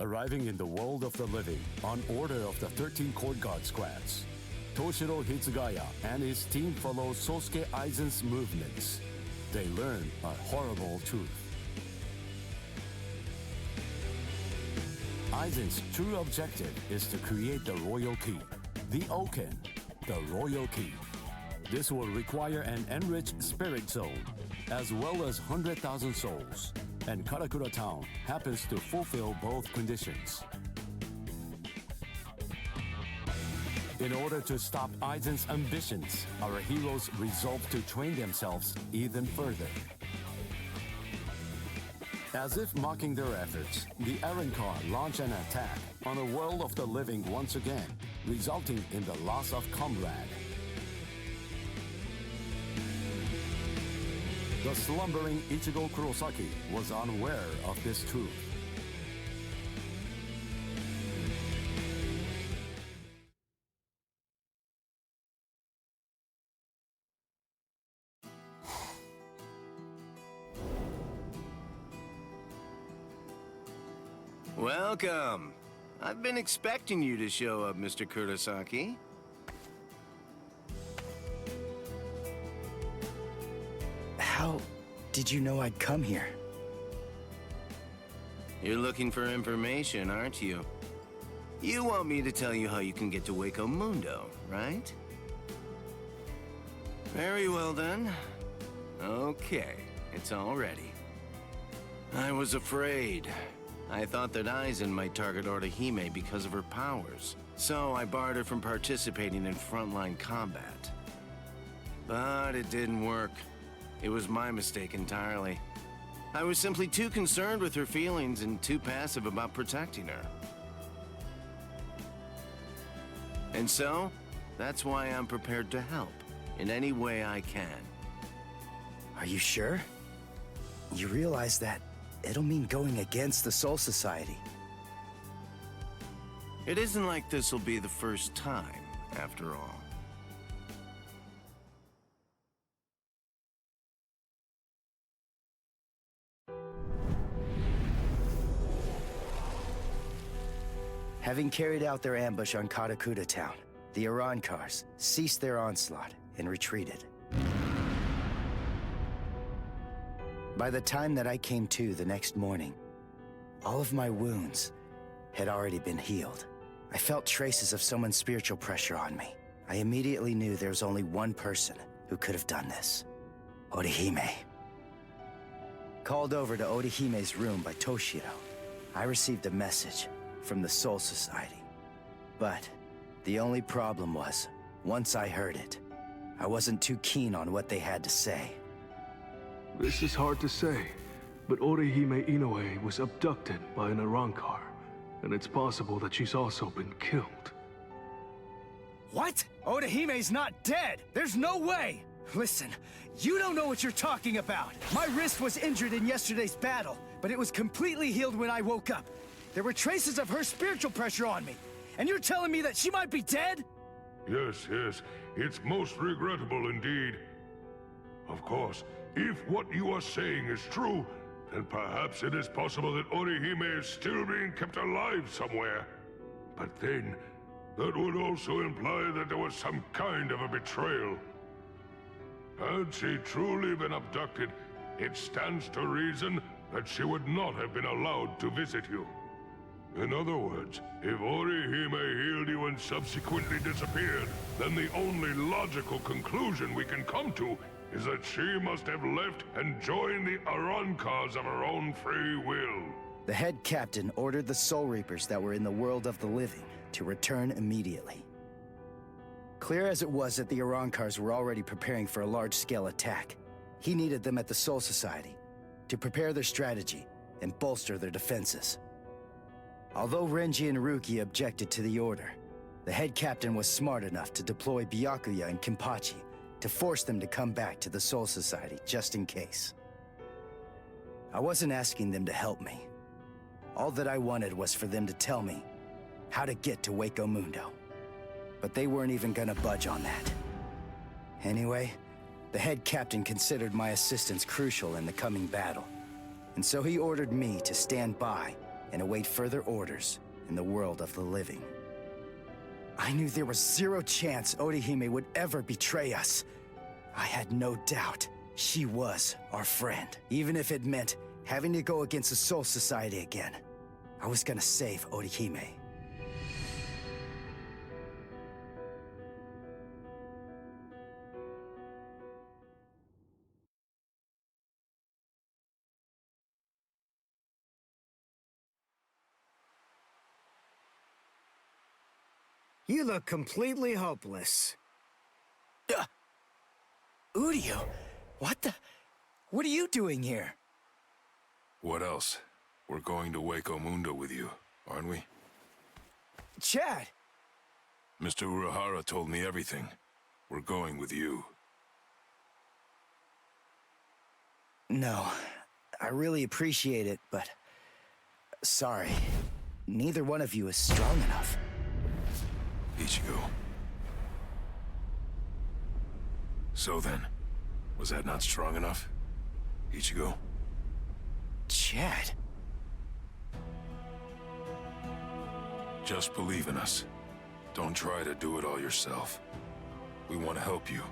Arriving in the world of the living on order of the 13 Court Guard squads, Toshiro Hitsugaya and his team follow Sosuke Aizen's movements. They learn a horrible truth. Aizen's true objective is to create the Royal Key, the Oken, the Royal Key. This will require an enriched spirit zone, as well as 100,000 souls, and Karakura Town happens to fulfill both conditions. In order to stop Aizen's ambitions, our heroes resolve to train themselves even further. As if mocking their efforts, the Arrancar launch an attack on a world of the living once again, resulting in the loss of comrade. The slumbering Ichigo Kurosaki was unaware of this truth. Welcome. I've been expecting you to show up, Mr. Kurosaki. How did you know I'd come here? You're looking for information, aren't you? You want me to tell you how you can get to Hueco Mundo, right? Very well then. Okay, it's all ready. I was afraid. I thought that Aizen might target Orihime because of her powers, so I barred her from participating in frontline combat. But it didn't work. It was my mistake entirely. I was simply too concerned with her feelings and too passive about protecting her. And so, that's why I'm prepared to help in any way I can. Are you sure? You realize that it'll mean going against the Soul Society. It isn't like this will be the first time, after all. Having carried out their ambush on Karakura Town, the Arrancars ceased their onslaught and retreated. By the time that I came to the next morning, all of my wounds had already been healed. I felt traces of someone's spiritual pressure on me. I immediately knew there was only one person who could have done this. Orihime. Called over to Orihime's room by Toshiro, I received a message from the Soul Society. But the only problem was, once I heard it, I wasn't too keen on what they had to say. This is hard to say, but Orihime Inoue was abducted by an Arrancar, and it's possible that she's also been killed. What? Orihime's not dead! There's no way! Listen, you don't know what you're talking about! My wrist was injured in yesterday's battle, but it was completely healed when I woke up. There were traces of her spiritual pressure on me, and you're telling me that she might be dead? Yes, it's most regrettable indeed. Of course, if what you are saying is true, then perhaps it is possible that Orihime is still being kept alive somewhere. But then, that would also imply that there was some kind of a betrayal. Had she truly been abducted, it stands to reason that she would not have been allowed to visit you. In other words, if Orihime healed you and subsequently disappeared, then the only logical conclusion we can come to is that she must have left and joined the Arrancars of her own free will. The head captain ordered the Soul Reapers that were in the world of the living to return immediately. Clear as it was that the Arrancars were already preparing for a large-scale attack, he needed them at the Soul Society to prepare their strategy and bolster their defenses. Although Renji and Ruki objected to the order, the head captain was smart enough to deploy Byakuya and Kenpachi to force them to come back to the Soul Society just in case. I wasn't asking them to help me. All that I wanted was for them to tell me how to get to Hueco Mundo. But they weren't even gonna budge on that. Anyway, the head captain considered my assistance crucial in the coming battle, and so he ordered me to stand by and await further orders in the world of the living. I knew there was zero chance Orihime would ever betray us. I had no doubt she was our friend, even if it meant having to go against the Soul Society again. I was gonna save Orihime. You look completely hopeless. Udio, what are you doing here? What else? We're going to Hueco Mundo with you, aren't we? Chad! Mr. Urahara told me everything. We're going with you. No, I really appreciate it, but... sorry. Neither one of you is strong enough. Ichigo. So then, was that not strong enough? Ichigo? Chad? Just believe in us. Don't try to do it all yourself. We want to help you.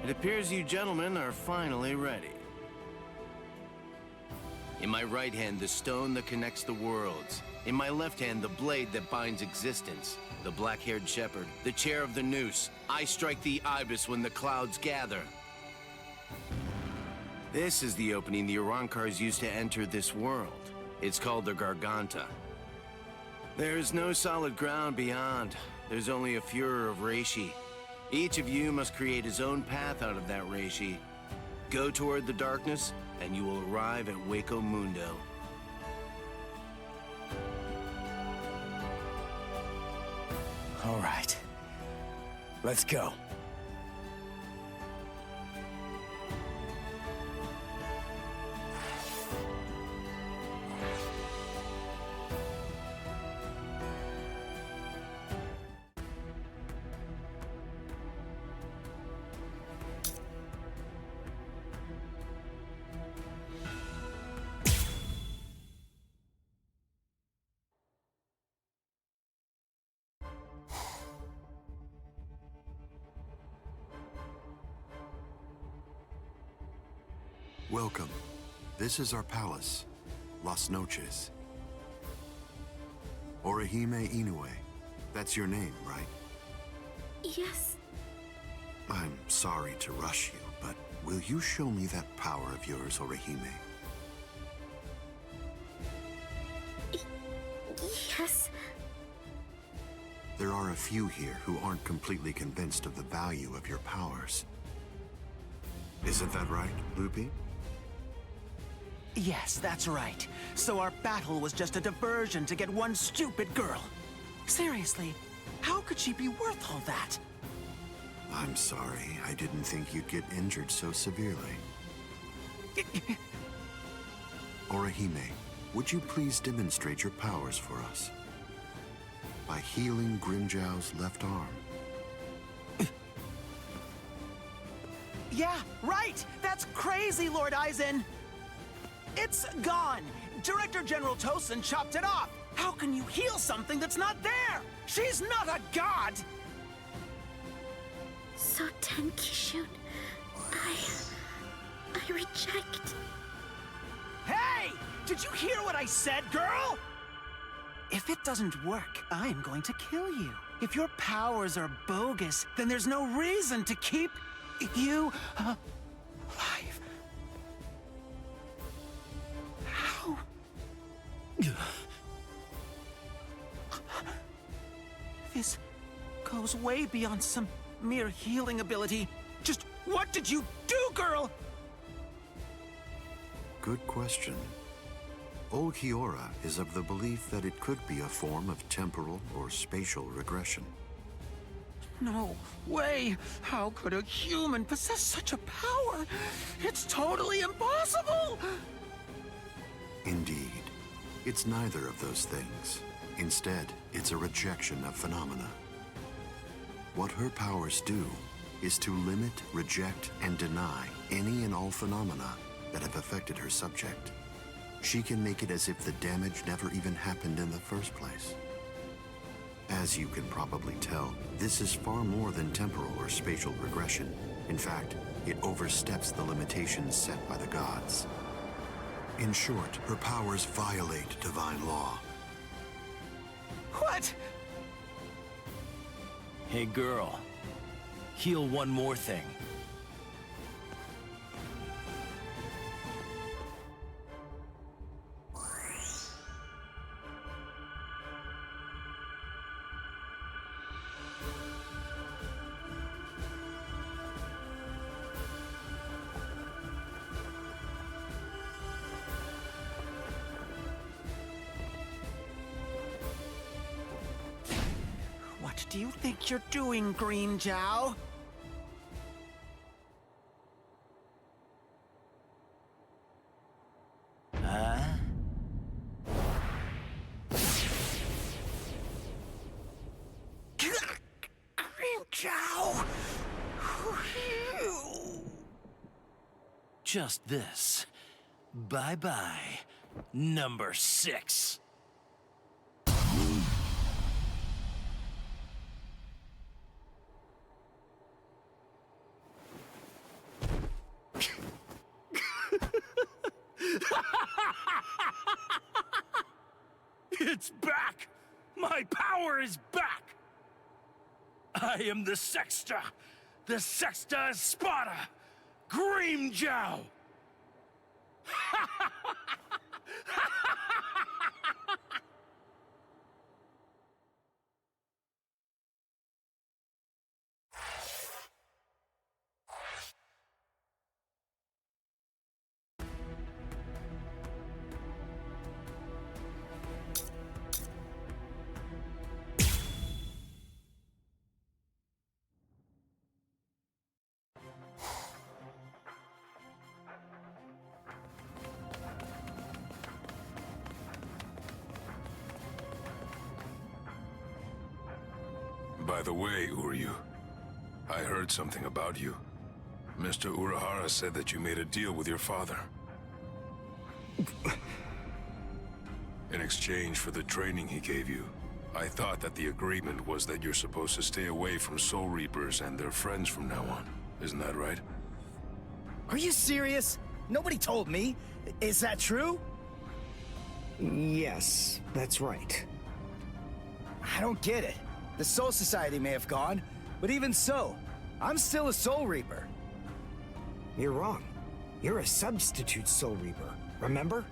It appears you gentlemen are finally ready. In my right hand, the stone that connects the worlds. In my left hand, the blade that binds existence. The black-haired shepherd, the chair of the noose. I strike the ibis when the clouds gather. This is the opening the Arankars used to enter this world. It's called the Garganta. There's no solid ground beyond. There's only a furor of reishi. Each of you must create his own path out of that reishi. Go toward the darkness, and you will arrive at Hueco Mundo. All right. Let's go. Welcome. This is our palace, Las Noches. Orihime Inoue. That's your name, right? Yes. I'm sorry to rush you, but will you show me that power of yours, Orihime? Yes. There are a few here who aren't completely convinced of the value of your powers. Isn't that right, Lupi? Yes, that's right. So our battle was just a diversion to get one stupid girl. Seriously, how could she be worth all that? I'm sorry. I didn't think you'd get injured so severely. Orihime, would you please demonstrate your powers for us? By healing Grimjow's left arm. Yeah, right! That's crazy, Lord Aizen! It's gone! Director General Tosin chopped it off! How can you heal something that's not there? She's not a god! So Tenkishun, I reject. Hey! Did you hear what I said, girl? If it doesn't work, I'm going to kill you. If your powers are bogus, then there's no reason to keep you alive. How? This goes way beyond some mere healing ability. Just what did you do, girl? Good question. Old Kiora is of the belief that it could be a form of temporal or spatial regression. No way! How could a human possess such a power? It's totally impossible! Indeed. It's neither of those things. Instead, it's a rejection of phenomena. What her powers do is to limit, reject, and deny any and all phenomena that have affected her subject. She can make it as if the damage never even happened in the first place. As you can probably tell, this is far more than temporal or spatial regression. In fact, it oversteps the limitations set by the gods. In short, her powers violate divine law. What? Hey girl, heal one more thing. What do you think you're doing, Green Jow? Green Jow! Just this. Bye-bye, number 6. It's back! My power is back! I am the Sexta Espada, Green Jow! By the way, Uryu, I heard something about you. Mr. Urahara said that you made a deal with your father. In exchange for the training he gave you. I thought that the agreement was that you're supposed to stay away from Soul Reapers and their friends from now on. Isn't that right? Are you serious? Nobody told me. Is that true? Yes, that's right. I don't get it. The Soul Society may have gone, but even so, I'm still a Soul Reaper. You're wrong. You're a substitute Soul Reaper, remember?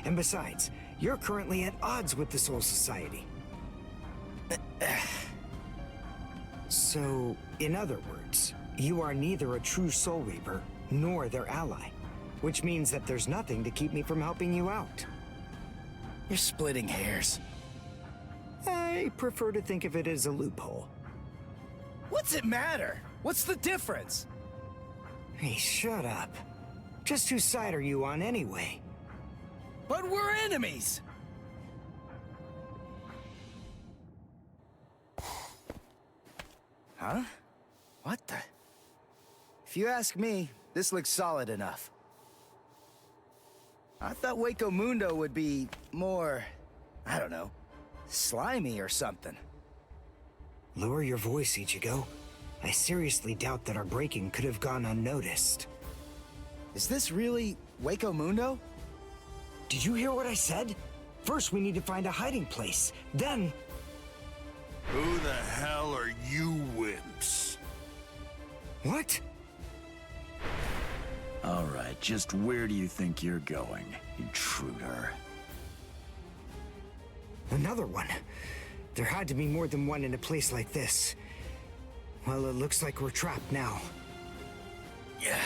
And besides, you're currently at odds with the Soul Society. So, in other words, you are neither a true Soul Reaper nor their ally, which means that there's nothing to keep me from helping you out. You're splitting hairs. I prefer to think of it as a loophole. What's it matter? What's the difference? Hey, shut up. Just whose side are you on anyway? But we're enemies! Huh? What the? If you ask me, this looks solid enough. I thought Hueco Mundo would be more, I don't know, slimy or something. Lower your voice, Ichigo. I seriously doubt that our breaking could have gone unnoticed. Is this really Hueco Mundo? Did you hear what I said? First, we need to find a hiding place. Then... Who the hell are you wimps? What? All right, just where do you think you're going, intruder? Another one. There had to be more than one in a place like this. Well, it looks like we're trapped now. Yeah,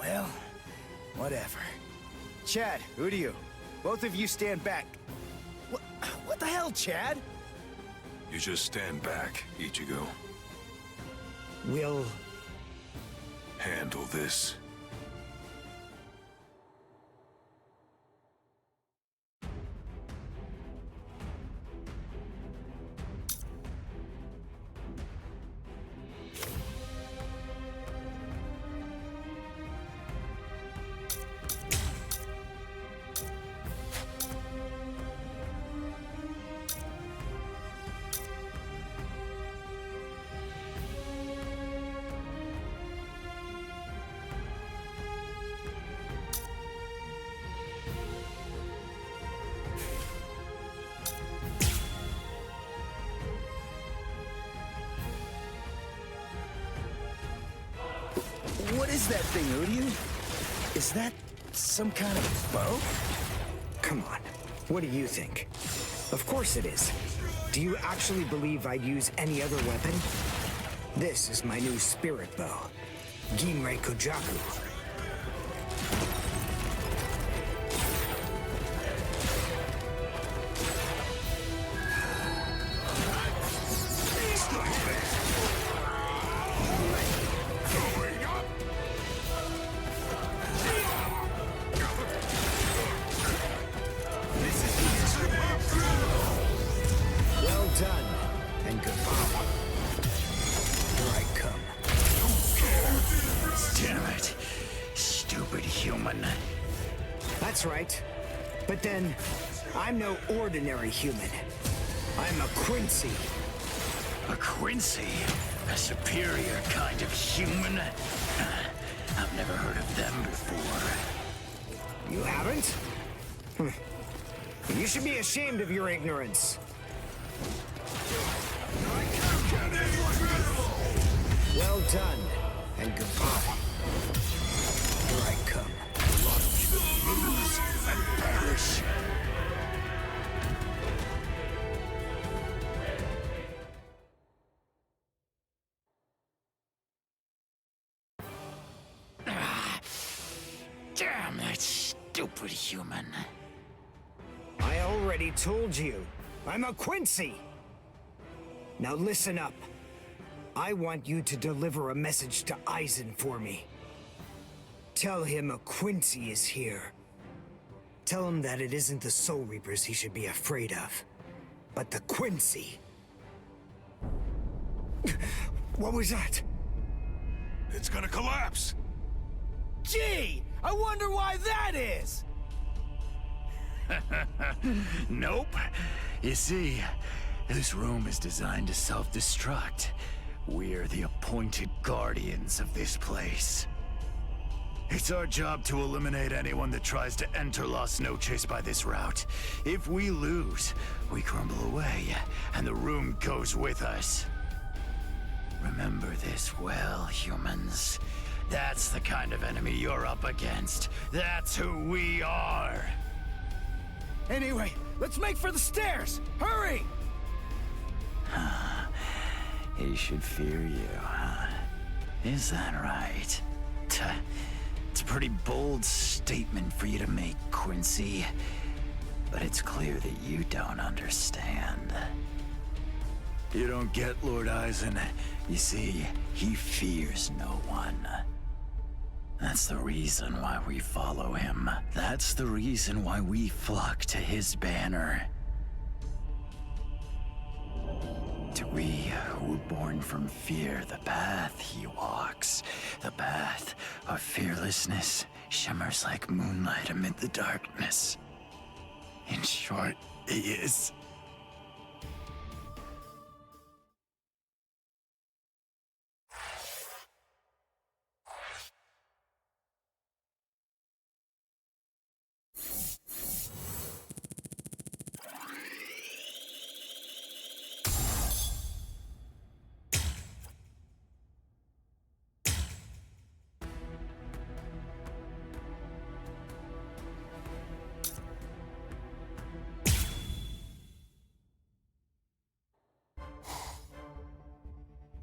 well, whatever. Chad, who do you? Both of you stand back. What the hell, Chad? You just stand back, Ichigo. We'll... handle this. is that thing, Uryu? Is that some kind of bow? Come on. What do you think? Of course it is. Do you actually believe I'd use any other weapon? This is my new spirit bow. Ginrei Kojaku. Well done, and goodbye. Here I come. Damn it. Stupid human. That's right. But then, I'm no ordinary human. I'm a Quincy. A Quincy? A superior kind of human? I've never heard of them before. You haven't? You should be ashamed of your ignorance. Well done, and goodbye. Here I come. A lot of you lose and perish. Damn that stupid human. I already told you, I'm a Quincy! Now listen up. I want you to deliver a message to Aizen for me. Tell him a Quincy is here. Tell him that it isn't the Soul Reapers he should be afraid of, but the Quincy. What was that? It's gonna collapse! Gee! I wonder why that is! Nope. You see, this room is designed to self-destruct. We're the appointed guardians of this place. It's our job to eliminate anyone that tries to enter Las Noches by this route. If we lose, we crumble away, and the room goes with us. Remember this well, humans. That's the kind of enemy you're up against. That's who we are. Anyway, let's make for the stairs! Hurry! He should fear you, huh? Is that right? It's a pretty bold statement for you to make, Quincy. But it's clear that you don't understand. You don't get Lord Aizen. You see, he fears no one. That's the reason why we follow him. That's the reason why we flock to his banner. To we who were born from fear, the path he walks, the path of fearlessness, shimmers like moonlight amid the darkness. In short, he is...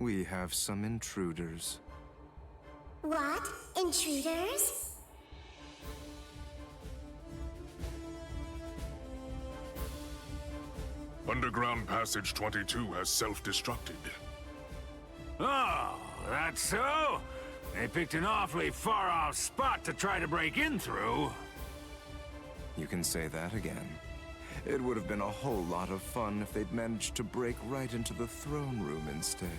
We have some intruders. What? Intruders? Underground Passage 22 has self-destructed. Oh, that's so? They picked an awfully far-off spot to try to break in through. You can say that again. It would have been a whole lot of fun if they'd managed to break right into the throne room instead.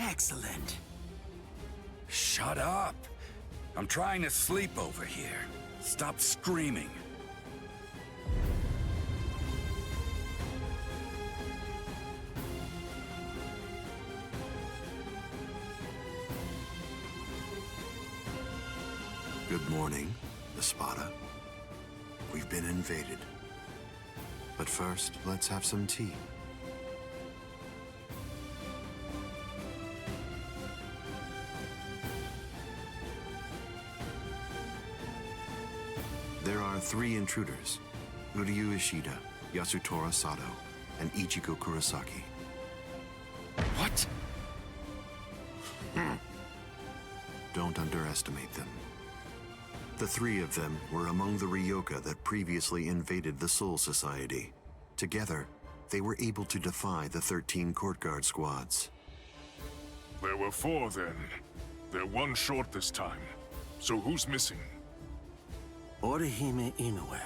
Excellent. Shut up! I'm trying to sleep over here. Stop screaming. Good morning, Espada. We've been invaded. But first, let's have some tea. 3 intruders: Uryu Ishida, Yasutora Sato, and Ichigo Kurosaki. What? Don't underestimate them. The 3 of them were among the Ryoka that previously invaded the Soul Society. Together, they were able to defy the 13 court guard squads. There were 4 then. They're 1 short this time. So who's missing? Orihime Inoue.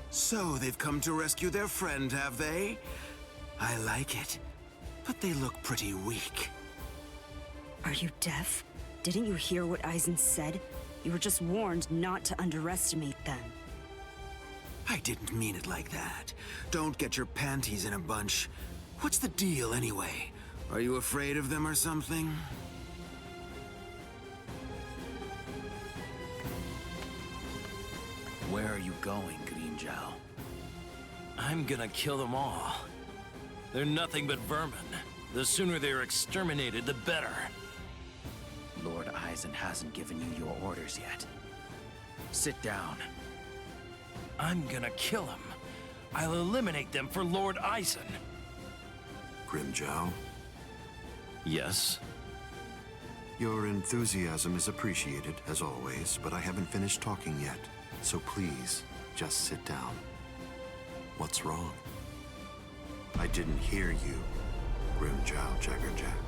So they've come to rescue their friend, have they? I like it. But they look pretty weak. Are you deaf? Didn't you hear what Aizen said? You were just warned not to underestimate them. I didn't mean it like that. Don't get your panties in a bunch. What's the deal anyway? Are you afraid of them or something? Where are you going, Green Zhao? I'm gonna kill them all. They're nothing but vermin. The sooner they're exterminated, the better. Lord Aizen hasn't given you your orders yet. Sit down. I'm gonna kill them. I'll eliminate them for Lord Aizen. Grimjow? Yes? Your enthusiasm is appreciated, as always, but I haven't finished talking yet. So please, just sit down. What's wrong? I didn't hear you, Grimjow Jaggerjack.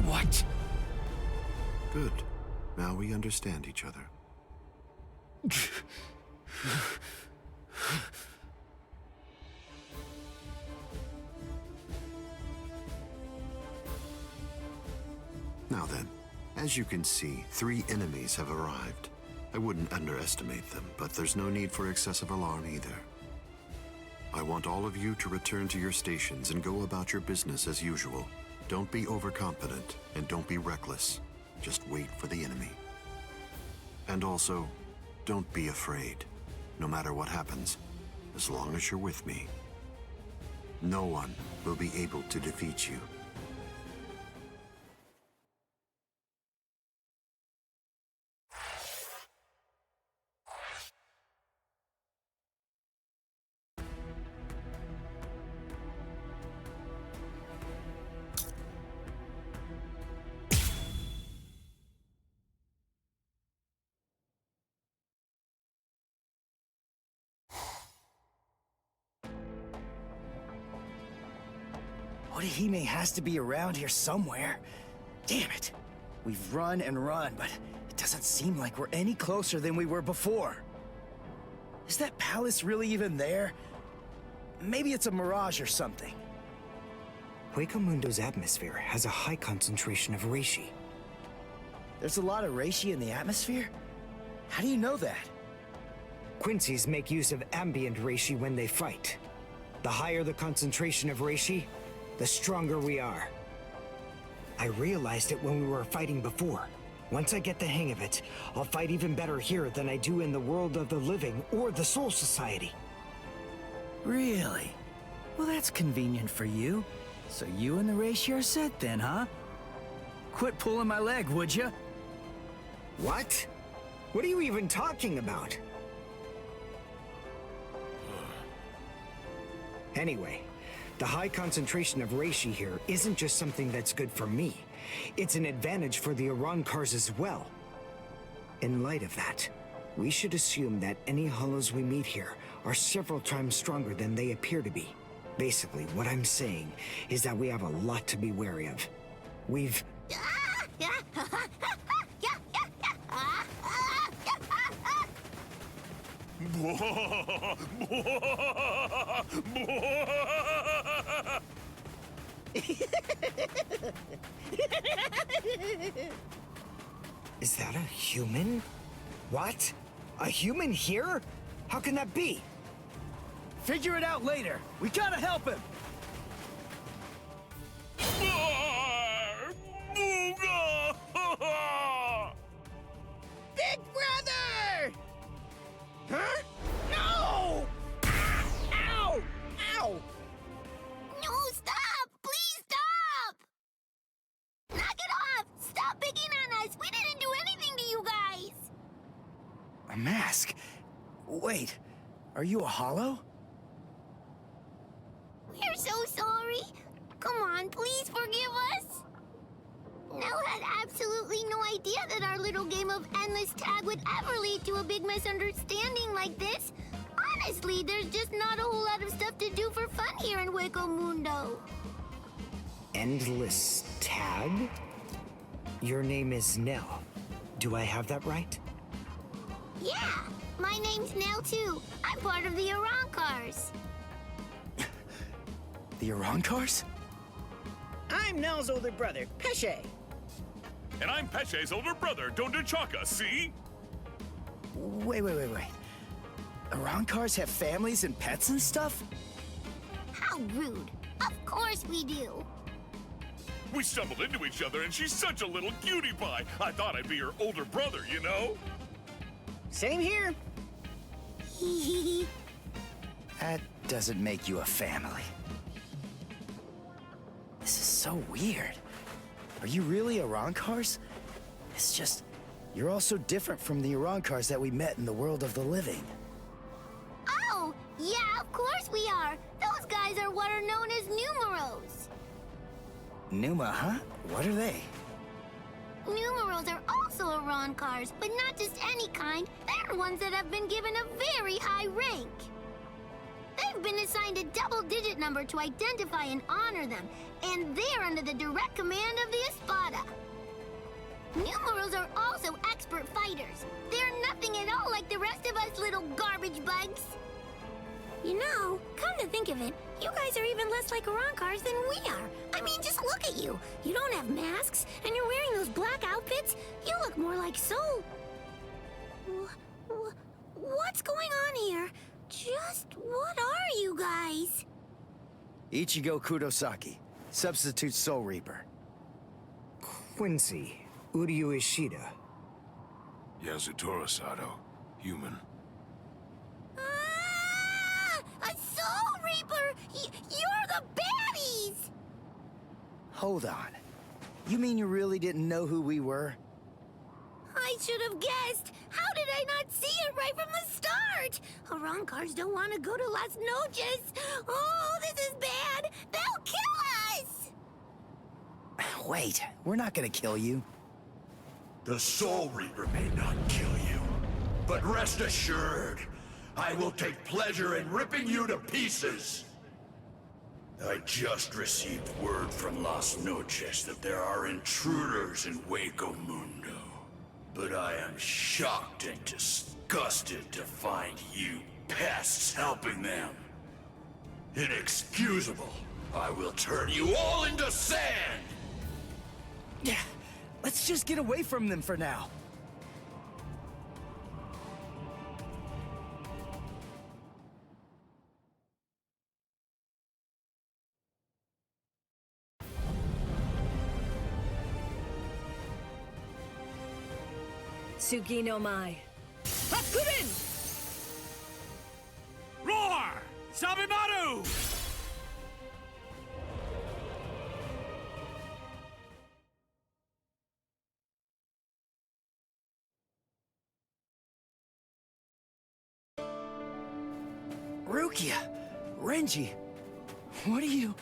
What? Good. Now we understand each other. Now then, as you can see, 3 enemies have arrived. I wouldn't underestimate them, but there's no need for excessive alarm either. I want all of you to return to your stations and go about your business as usual. Don't be overconfident, and don't be reckless. Just wait for the enemy. And also, don't be afraid. No matter what happens, as long as you're with me, no one will be able to defeat you. Orihime has to be around here somewhere. Damn it. We've run and run, but it doesn't seem like we're any closer than we were before. Is that palace really even there? Maybe it's a mirage or something. Hueco Mundo's atmosphere has a high concentration of reishi. There's a lot of reishi in the atmosphere? How do you know that? Quincy's make use of ambient reishi when they fight. The higher the concentration of reishi, the stronger we are. I realized it when we were fighting before. Once I get the hang of it, I'll fight even better here than I do in the world of the living or the Soul Society. Really? Well, that's convenient for you. So you and the reishi are set then, huh? Quit pulling my leg, would you? What? What are you even talking about? Anyway, the high concentration of reishi here isn't just something that's good for me. It's an advantage for the Arancars as well. In light of that, we should assume that any hollows we meet here are several times stronger than they appear to be. Basically, what I'm saying is that we have a lot to be wary of. We've... Is that a human? What? A human here? How can that be? Figure it out later. We gotta help him. Big brother! Huh? No! Ow! Ow! No, stop! Please stop! Knock it off! Stop picking on us! We didn't do anything to you guys! A mask? Wait, are you a hollow? We're so sorry. Come on, please forgive us. Nell had absolutely no idea that our little game of endless tag would ever lead to a big misunderstanding like this. Honestly, there's just not a whole lot of stuff to do for fun here in Hueco Mundo. Endless tag? Your name is Nell. Do I have that right? Yeah, my name's Nell too. I'm part of the Arancars. The Arancars? I'm Nell's older brother, Pesce. And I'm Pesce's older brother, Dondechaka, see? Wait. Arancars have families and pets and stuff? How rude. Of course we do. We stumbled into each other and she's such a little cutie pie. I thought I'd be her older brother, you know? Same here. That doesn't make you a family. This is so weird. Are you really Arancars? It's just, you're all so different from the Arancars that we met in the world of the living. Oh, yeah, of course we are. Those guys are what are known as numeros. Numa, huh? What are they? Numeros are also Arancars, but not just any kind. They're ones that have been given a very high rank. They've been assigned a double-digit number to identify and honor them, and they're under the direct command of the Espada. Numerals are also expert fighters. They're nothing at all like the rest of us little garbage bugs. You know, come to think of it, you guys are even less like Arancars than we are. I mean, just look at you. You don't have masks, and you're wearing those black outfits. You look more like Soul. What's going on here? Just what are you guys? Ichigo Kurosaki, substitute Soul Reaper. Quincy, Uryu Ishida. Yasutora Sato, human. A Soul Reaper! You're the baddies! Hold on. You mean you really didn't know who we were? I should have guessed. How did I not see it right from the start? Arancars don't want to go to Las Noches. Oh, this is bad. They'll kill us! Wait, we're not gonna kill you. The Soul Reaper may not kill you, but rest assured, I will take pleasure in ripping you to pieces. I just received word from Las Noches that there are intruders in Hueco Mundo. But I am shocked and disgusted to find you pests helping them. Inexcusable. I will turn you all into sand! Yeah, let's just get away from them for now. Tsugi no Mai. Hakurin! Roar! Sabimaru! Rukia! Renji! What are you...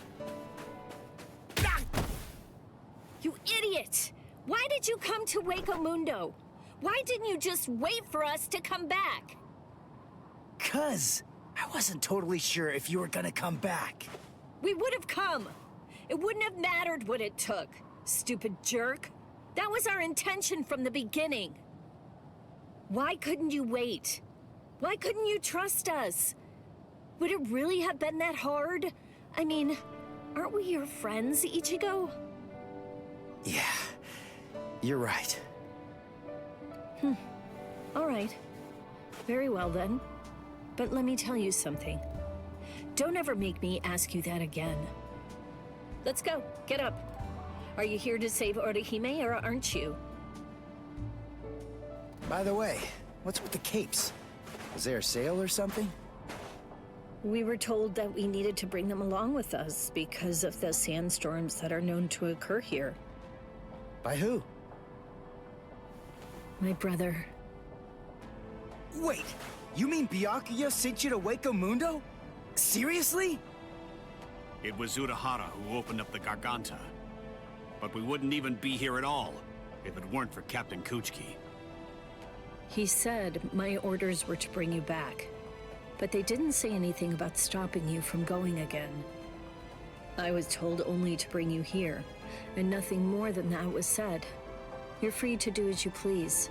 You idiot! Why did you come to Hueco Mundo? Why didn't you just wait for us to come back? 'Cause I wasn't totally sure if you were gonna come back. We would have come. It wouldn't have mattered what it took, stupid jerk. That was our intention from the beginning. Why couldn't you wait? Why couldn't you trust us? Would it really have been that hard? I mean, aren't we your friends, Ichigo? Yeah, you're right. All right. Very well then. But let me tell you something. Don't ever make me ask you that again. Let's go. Get up. Are you here to save Orihime or aren't you? By the way, what's with the capes? Was there a sale or something? We were told that we needed to bring them along with us because of the sandstorms that are known to occur here. By who? My brother. Wait, You mean Byakuya sent you to Hueco Mundo? Seriously? It was Urahara who opened up the Garganta. But we wouldn't even be here at all if it weren't for Captain Kuchiki. He said my orders were to bring you back, but they didn't say anything about stopping you from going again. I was told only to bring you here, and nothing more than that was said. You're free to do as you please.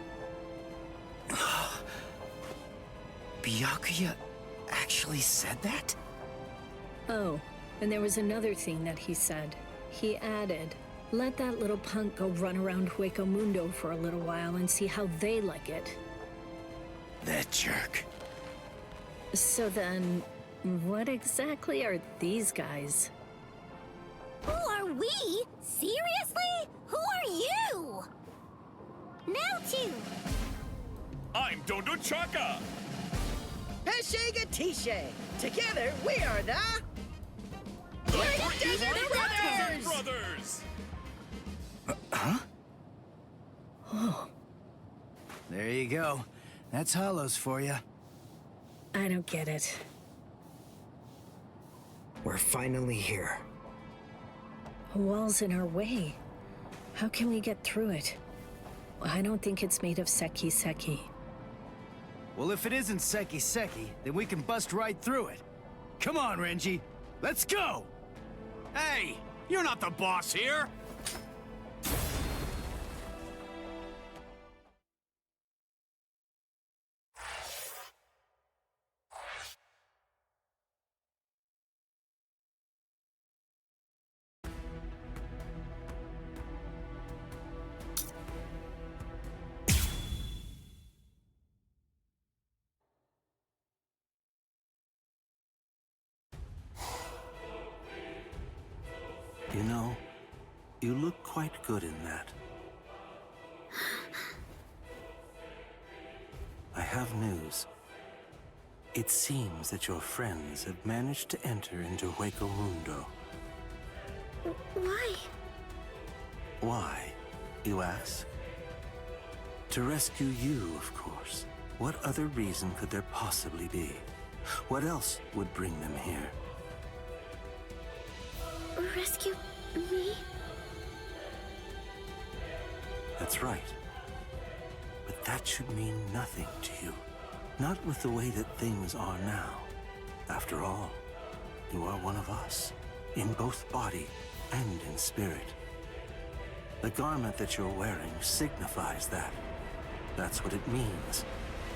Byakuya actually said that? Oh, and there was another thing that he said. He added, let that little punk go run around Hueco Mundo for a little while and see how they like it. That jerk. So then, what exactly are these guys? Who are we? Seriously? Who are you? Now two. I'm Dondo Chaka. Heshega Tishe. Together, we are the... Desert Brothers! Huh? Oh. There you go. That's Hollows for you. I don't get it. We're finally here. A wall's in our way. How can we get through it? I don't think it's made of Seki. Well, if it isn't Seki, then we can bust right through it. Come on, Renji. Let's go! Hey! You're not the boss here! You know, you look quite good in that. I have news. It seems that your friends have managed to enter into Hueco Mundo. Why? Why, you ask? To rescue you, of course. What other reason could there possibly be? What else would bring them here? Rescue me? That's right. But that should mean nothing to you. Not with the way that things are now. After all, you are one of us, in both body and in spirit. The garment that you're wearing signifies that. That's what it means,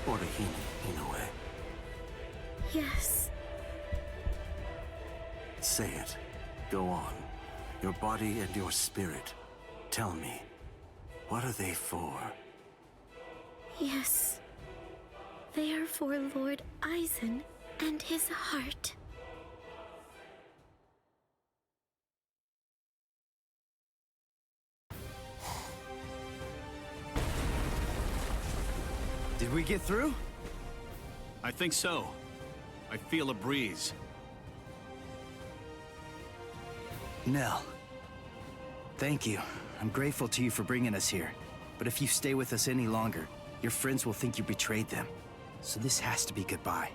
Orihime Inoue. Yes. Say it. Go on. Your body and your spirit. Tell me, what are they for? Yes. They are for Lord Aizen and his heart. Did we get through? I think so. I feel a breeze. Nell. Thank you. I'm grateful to you for bringing us here. But if you stay with us any longer, your friends will think you betrayed them. So this has to be goodbye.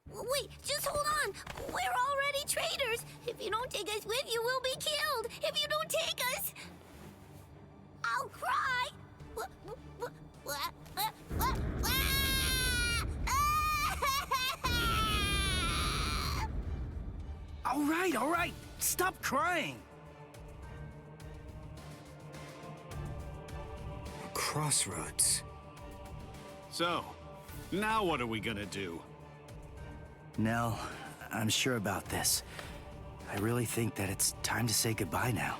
Wait, just hold on. We're already traitors. If you don't take us with you, we'll be killed. If you don't take us, I'll cry. All right. Stop crying. Crossroads. So, now what are we gonna do? Nell, I'm sure about this. I really think that it's time to say goodbye now.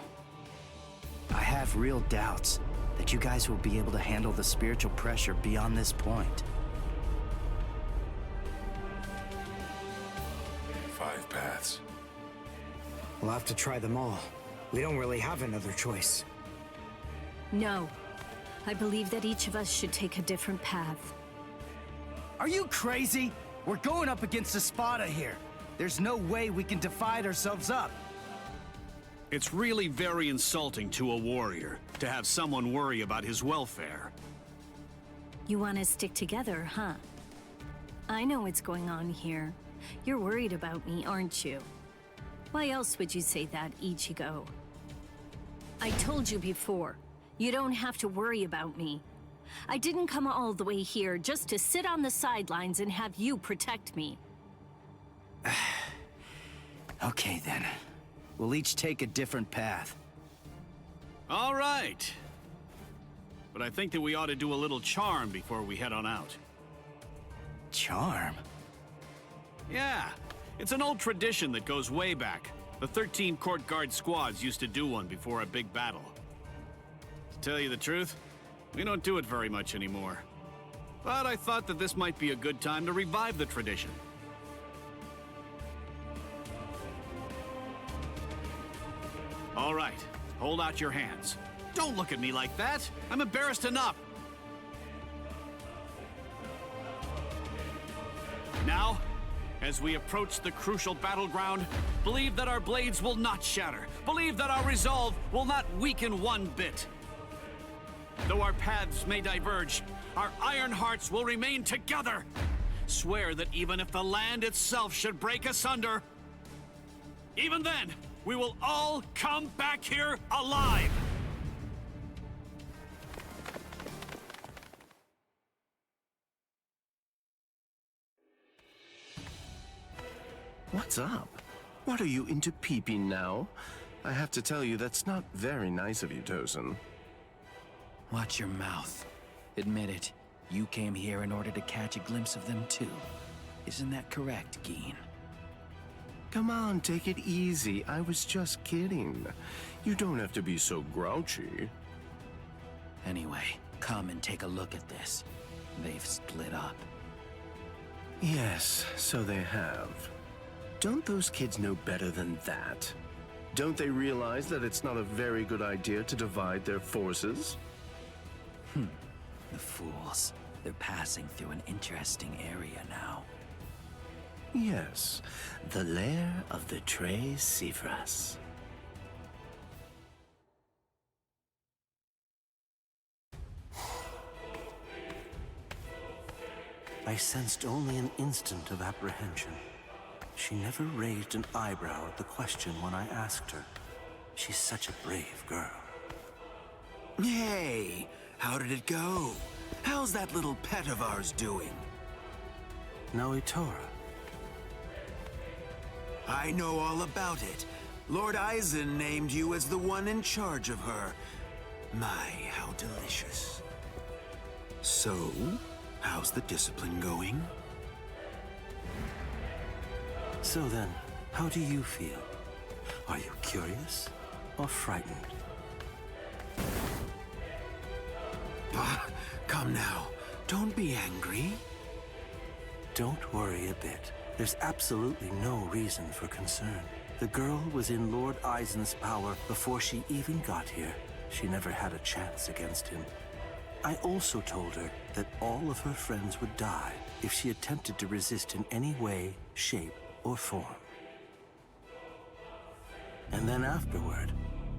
I have real doubts that you guys will be able to handle the spiritual pressure beyond this point. 5 paths. We'll have to try them all. We don't really have another choice. No. I believe that each of us should take a different path. Are you crazy? We're going up against Espada here. There's no way we can divide ourselves up. It's really very insulting to a warrior to have someone worry about his welfare. You want to stick together, huh? I know what's going on here. You're worried about me, aren't you? Why else would you say that, Ichigo? I told you before, you don't have to worry about me. I didn't come all the way here just to sit on the sidelines and have you protect me. Okay then. We'll each take a different path. All right. But I think that we ought to do a little charm before we head on out. Charm? Yeah, it's an old tradition that goes way back. The 13 court guard squads used to do one before a big battle. To tell you the truth, we don't do it very much anymore. But I thought that this might be a good time to revive the tradition. All right, hold out your hands. Don't look at me like that. I'm embarrassed enough. Now, as we approach the crucial battleground, believe that our blades will not shatter. Believe that our resolve will not weaken one bit. Though our paths may diverge, our iron hearts will remain together. Swear that even if the land itself should break asunder, even then, we will all come back here alive! What's up? What are you into peeping now? I have to tell you, that's not very nice of you, Tosin. Watch your mouth. Admit it. You came here in order to catch a glimpse of them too. Isn't that correct, Geen? Come on, take it easy. I was just kidding. You don't have to be so grouchy. Anyway, come and take a look at this. They've split up. Yes, so they have. Don't those kids know better than that? Don't they realize that it's not a very good idea to divide their forces? The fools. They're passing through an interesting area now. Yes, the lair of the Tres Cifras. I sensed only an instant of apprehension. She never raised an eyebrow at the question when I asked her. She's such a brave girl. Hey, how did it go? How's that little pet of ours doing? Noitora. I know all about it. Lord Aizen named you as the one in charge of her. My, how delicious. So, how's the discipline going? So then, how do you feel? Are you curious or frightened? Come now, don't be angry. Don't worry a bit. There's absolutely no reason for concern. The girl was in Lord Aizen's power before she even got here. She never had a chance against him. I also told her that all of her friends would die if she attempted to resist in any way, shape, or form. And then afterward,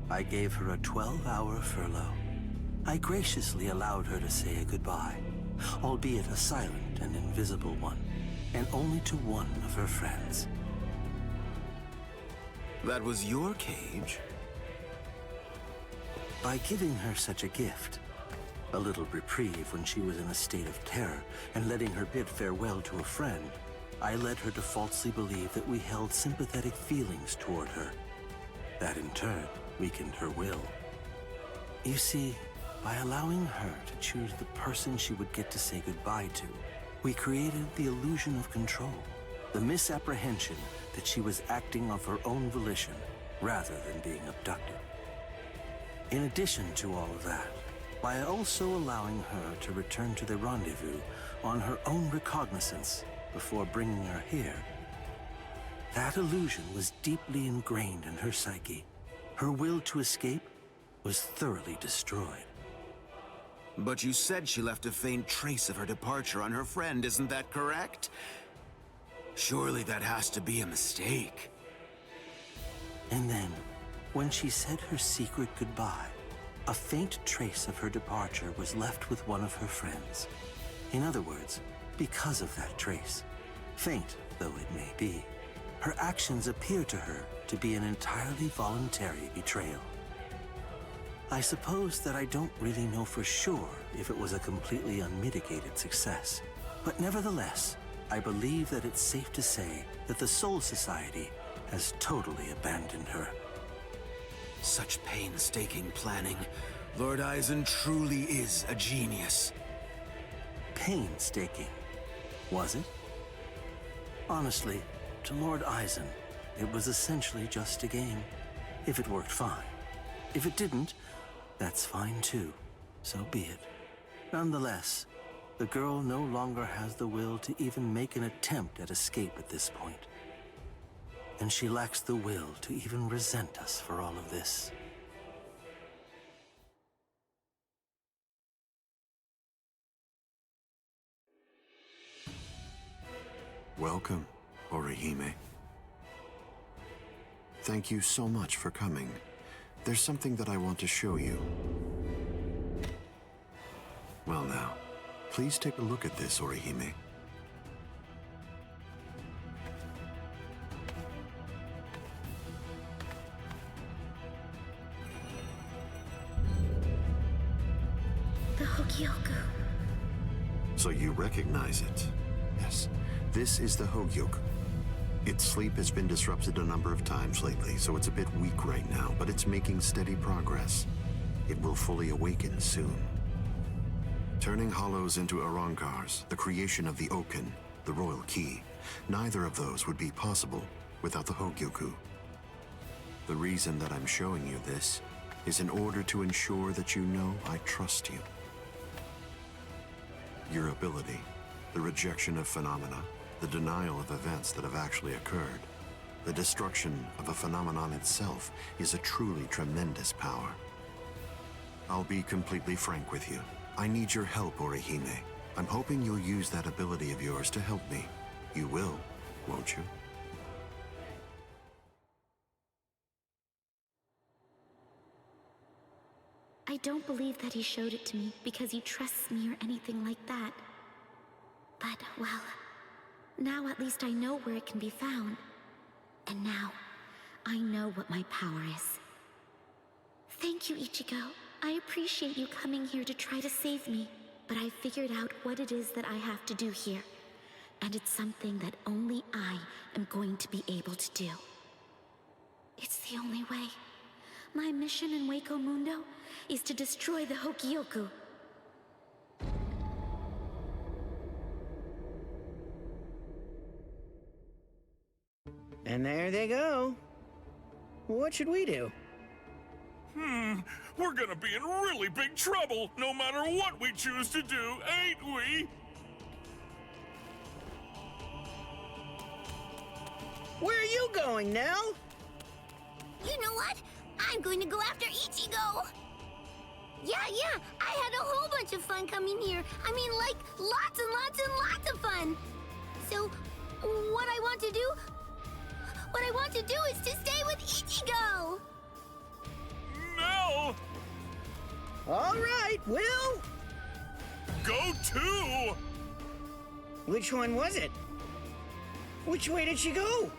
I gave her a 12-hour furlough. I graciously allowed her to say a goodbye, albeit a silent and invisible one, and only to one of her friends. That was your cage? By giving her such a gift, a little reprieve when she was in a state of terror, and letting her bid farewell to a friend, I led her to falsely believe that we held sympathetic feelings toward her. That in turn weakened her will. You see, by allowing her to choose the person she would get to say goodbye to, we created the illusion of control, the misapprehension that she was acting of her own volition rather than being abducted. In addition to all of that, by also allowing her to return to the rendezvous on her own recognizance before bringing her here, that illusion was deeply ingrained in her psyche. Her will to escape was thoroughly destroyed. But you said she left a faint trace of her departure on her friend, isn't that correct? Surely that has to be a mistake. And then, When she said her secret goodbye, a faint trace of her departure was left with one of her friends. In other words, because of that trace, faint though it may be, her actions appear to her to be an entirely voluntary betrayal. I suppose that I don't really know for sure if it was a completely unmitigated success, but nevertheless, I believe that it's safe to say that the Soul Society has totally abandoned her. Such painstaking planning. Lord Eisen truly is a genius. Painstaking, was it? Honestly, to Lord Eisen, it was essentially just a game. If it worked, fine. If it didn't, that's fine too. So be it. Nonetheless, the girl no longer has the will to even make an attempt at escape at this point. And she lacks the will to even resent us for all of this. Welcome, Orihime. Thank you so much for coming. There's something that I want to show you. Well now, please take a look at this, Orihime. The Hueco. So you recognize it? Yes. This is the Hueco. Its sleep has been disrupted a number of times lately, so it's a bit weak right now, but it's making steady progress. It will fully awaken soon. Turning hollows into Arankars, the creation of the Oken, the royal key, neither of those would be possible without the Hueco. The reason that I'm showing you this is in order to ensure that you know I trust you. Your ability, the rejection of phenomena, the denial of events that have actually occurred, the destruction of a phenomenon itself is a truly tremendous power. I'll be completely frank with you. I need your help, Orihime. I'm hoping you'll use that ability of yours to help me. You will, won't you? I don't believe that he showed it to me because he trusts me or anything like that. But, well, now at least I know where it can be found. And now, I know what my power is. Thank you, Ichigo. I appreciate you coming here to try to save me. But I figured out what it is that I have to do here. And it's something that only I am going to be able to do. It's the only way. My mission in Hueco Mundo is to destroy the Hueco. And there they go. What should we do? We're gonna be in really big trouble, no matter what we choose to do, ain't we? Where are you going, Nell? You know what? I'm going to go after Ichigo! Yeah, I had a whole bunch of fun coming here. I mean, like, lots and lots and lots of fun. So, what I want to do is to stay with Ichigo! No! All right, Will! Go too! Which one was it? Which way did she go?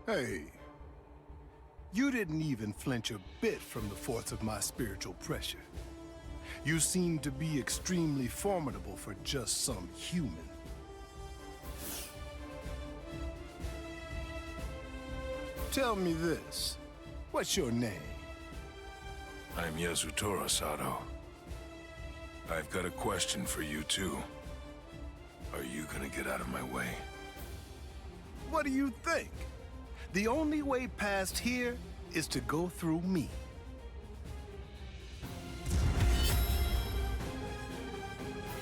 Hey, you didn't even flinch a bit from the force of my spiritual pressure. You seem to be extremely formidable for just some human. Tell me this. What's your name? I'm Yasutora Sato. I've got a question for you, too. Are you gonna get out of my way? What do you think? The only way past here is to go through me.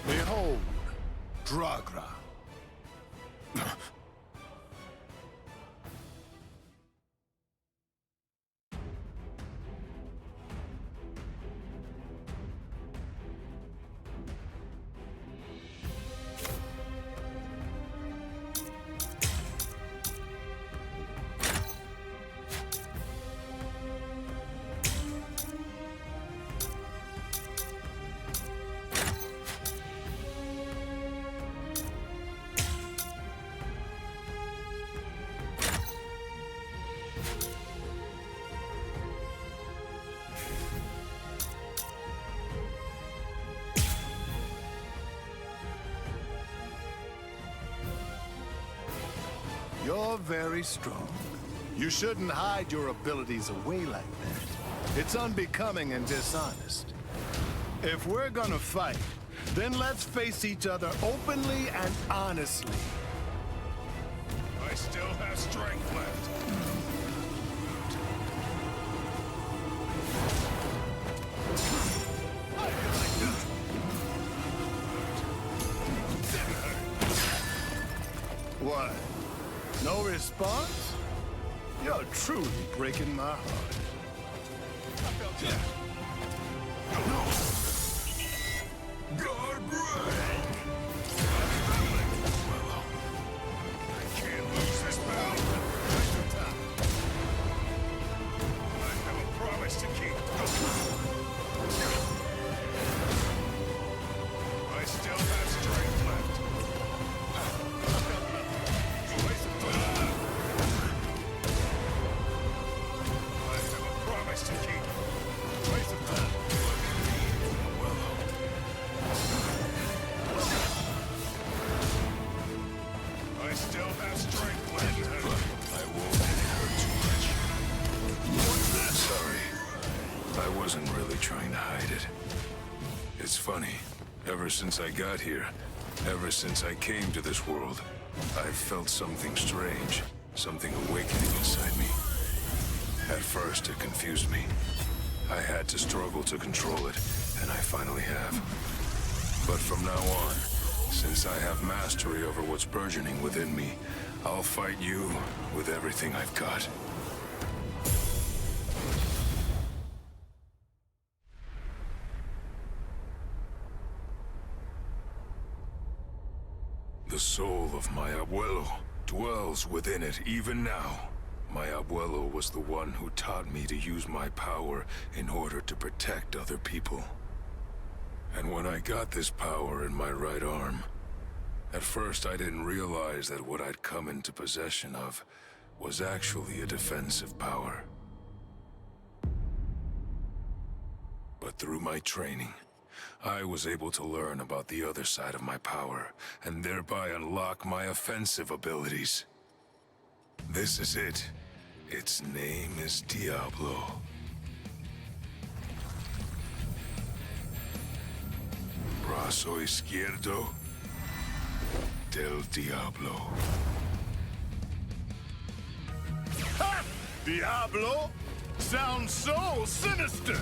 Behold, Dragra. You're very strong. You shouldn't hide your abilities away like that. It's unbecoming and dishonest. If we're gonna fight, then let's face each other openly and honestly. I still have strength left. What? No response? You're truly breaking my heart. I felt that. No. God break! I can't lose this battle. Waste of time. I have a promise to keep. I still have strength left. Ever since I got here, ever since I came to this world, I've felt something strange, something awakening inside me. At first, it confused me. I had to struggle to control it, and I finally have. But from now on, since I have mastery over what's burgeoning within me, I'll fight you with everything I've got. The soul of my abuelo dwells within it even now. My abuelo was the one who taught me to use my power in order to protect other people. And when I got this power in my right arm, at first I didn't realize that what I'd come into possession of was actually a defensive power. But through my training, I was able to learn about the other side of my power, and thereby unlock my offensive abilities. This is it. Its name is Diablo. Brazo izquierdo del Diablo. Ha! Diablo? Sounds so sinister!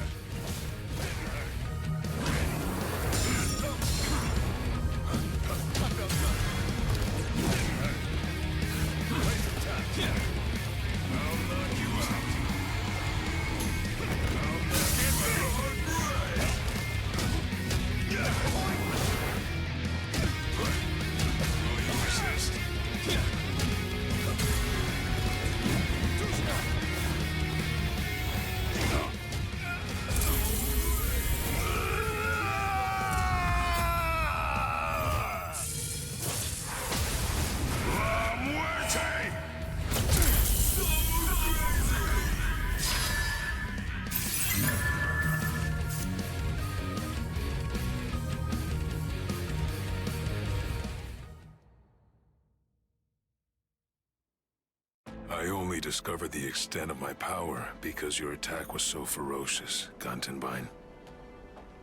I only only discovered the extent of my power because your attack was so ferocious, Gantenbein.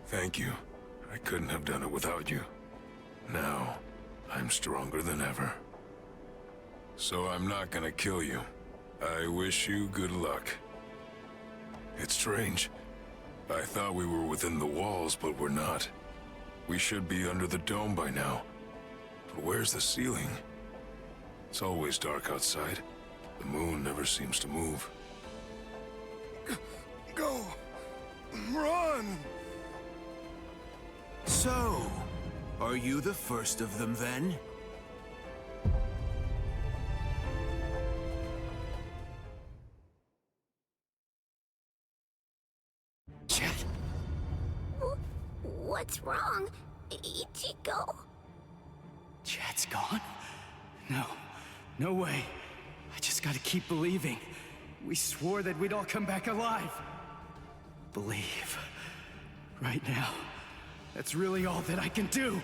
Thank you. I couldn't have done it without you. Now, I'm stronger than ever. So I'm not gonna kill you. I wish you good luck. It's strange. I thought we were within the walls, but we're not. We should be under the dome by now. But where's the ceiling? It's always dark outside. The moon never seems to move. Go! Run! So, are you the first of them then? Chad? What's wrong, Ichigo? Chad's gone? No. No way. I just gotta keep believing. We swore that we'd all come back alive. Believe. Right now. That's really all that I can do.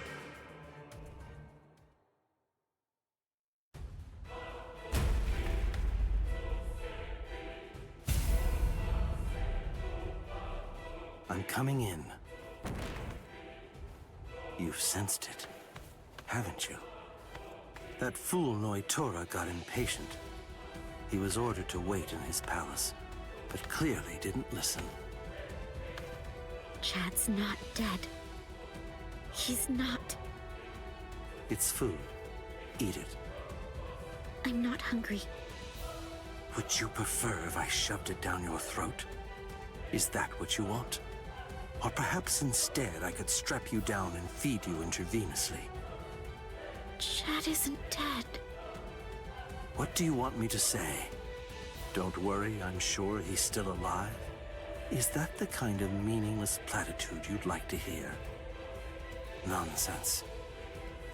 I'm coming in. You've sensed it, haven't you? That fool Noitora got impatient. He was ordered to wait in his palace, but clearly didn't listen. Chad's not dead. He's not. It's food. Eat it. I'm not hungry. Would you prefer if I shoved it down your throat? Is that what you want? Or perhaps instead I could strap you down and feed you intravenously? Chad isn't dead. What do you want me to say? Don't worry, I'm sure he's still alive? Is that the kind of meaningless platitude you'd like to hear? Nonsense.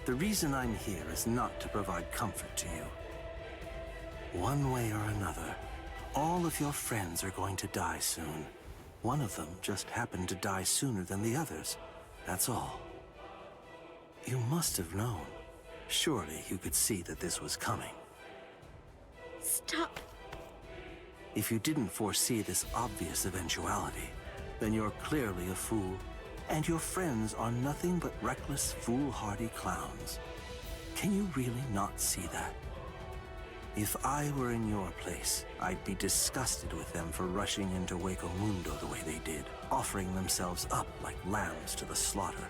The reason I'm here is not to provide comfort to you. One way or another, all of your friends are going to die soon. One of them just happened to die sooner than the others. That's all. You must have known. Surely you could see that this was coming. Stop. If you didn't foresee this obvious eventuality, then you're clearly a fool, and your friends are nothing but reckless, foolhardy clowns. Can you really not see that? If I were in your place, I'd be disgusted with them for rushing into Hueco Mundo the way they did, offering themselves up like lambs to the slaughter.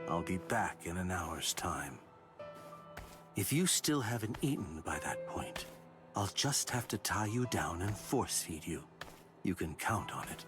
I'll be back in an hour's time. If you still haven't eaten by that point, I'll just have to tie you down and force feed you. You can count on it.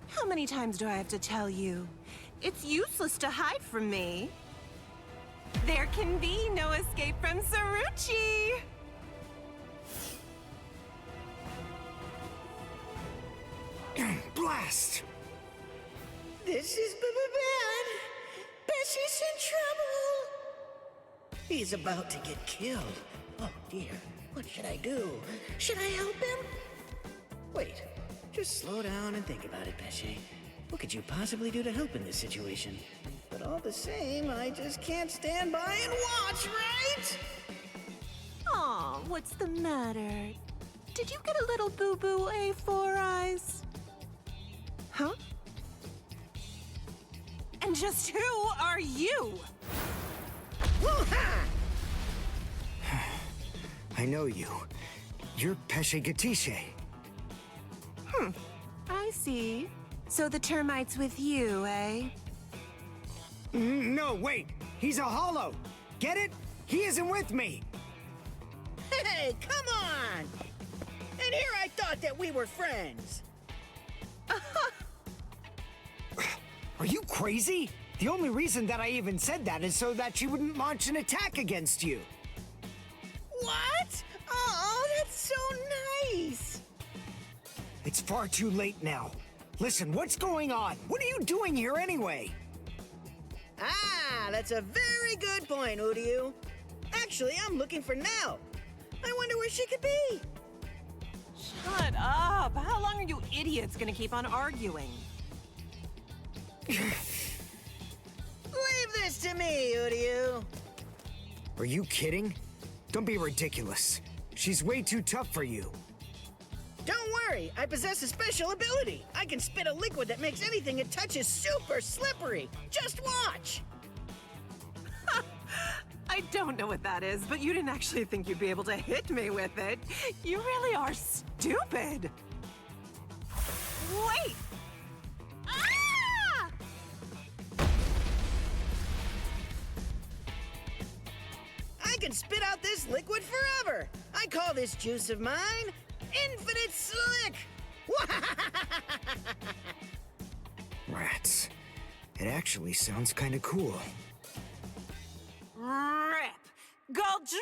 How many times do I have to tell you? It's useless to hide from me. There can be no escape from Saruchi! Blast! This is bad. Bessie's in trouble. He's about to get killed. Oh dear, what should I do? Should I help him? Wait, just slow down and think about it, Bessie. What could you possibly do to help in this situation? But all the same, I just can't stand by and watch, right? Aw, What's the matter? Did you get a little boo-boo, A4 Eyes? Huh? And just who are you? I know you. You're Pesce Gatisce. I see. So the termite's with you, eh? No, wait! He's a hollow! Get it? He isn't with me! Hey, come on! And here I thought that we were friends. Are you crazy? The only reason that I even said that is so that she wouldn't launch an attack against you. What? Oh, that's so nice! It's far too late now. Listen, what's going on? What are you doing here anyway? Ah, that's a very good point, Uryu. Actually, I'm looking for Nell. I wonder where she could be. Shut up! How long are you idiots gonna keep on arguing? Leave this to me, Uryu. Are you kidding? Don't be ridiculous. She's way too tough for you. Don't worry, I possess a special ability. I can spit a liquid that makes anything it touches super slippery. Just watch. I don't know what that is, but you didn't actually think you'd be able to hit me with it. You really are stupid. Wait! Ah! I can spit out this liquid forever. I call this juice of mine Infinite Slick. Rats. It actually sounds kind of cool. Rip! Goldrina!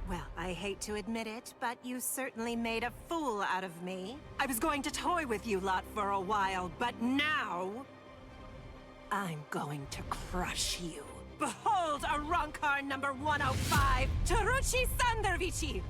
Well, I hate to admit it, but you certainly made a fool out of me. I was going to toy with you lot for a while, but now... I'm going to crush you. Behold, Arankar number 105, Taruchi Sandervici!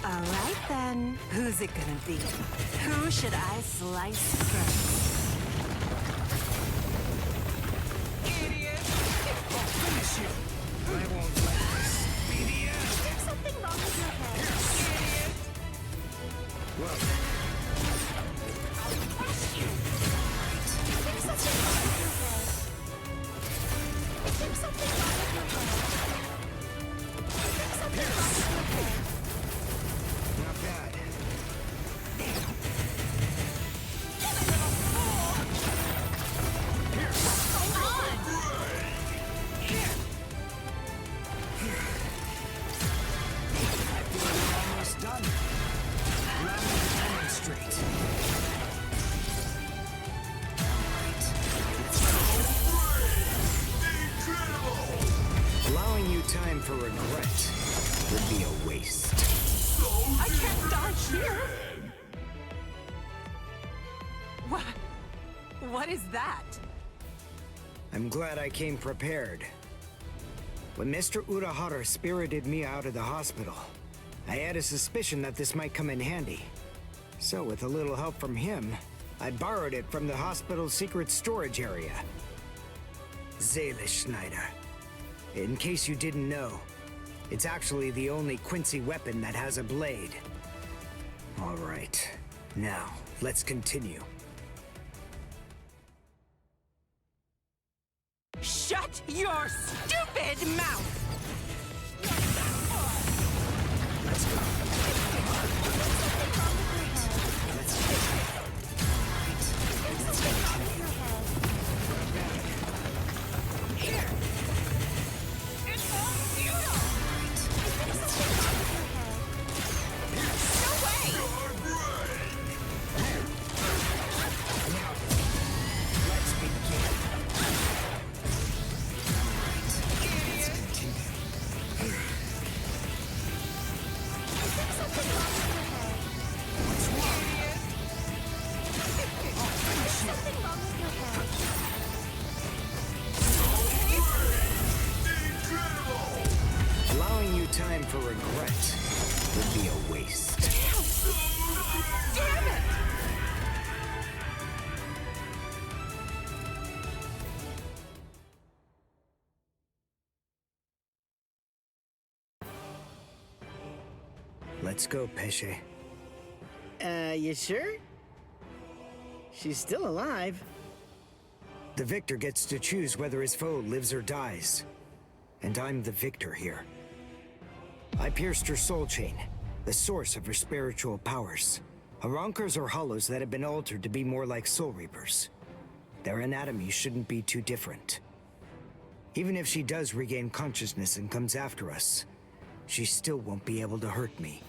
All right, then. Who's it gonna be? Who should I slice first? Idiot! Finish you! I won't let this be the end! There's something wrong with your head. Idiot! Well, I'll crush you. There's something wrong with your head. There's something wrong with your head. There's something wrong with your head. not bad. Almost done. Allow me to demonstrate. Allowing you time for regret would be a waste. I can't die here! What is that? I'm glad I came prepared. When Mr. Urahara spirited me out of the hospital, I had a suspicion that this might come in handy. So with a little help from him, I borrowed it from the hospital's secret storage area. Schneider. In case you didn't know, it's actually the only Quincy weapon that has a blade. All right, now let's continue. Shut your stupid mouth! Let's go. Here! It's all futile! No way! Now, let's begin. time for regret would be a waste. Damn it! Let's go, Pesce. You sure? She's still alive. The victor gets to choose whether his foe lives or dies. And I'm the victor here. I pierced her soul chain, the source of her spiritual powers. Arankars are hollows that have been altered to be more like soul reapers. Their anatomy shouldn't be too different. Even if she does regain consciousness and comes after us, she still won't be able to hurt me.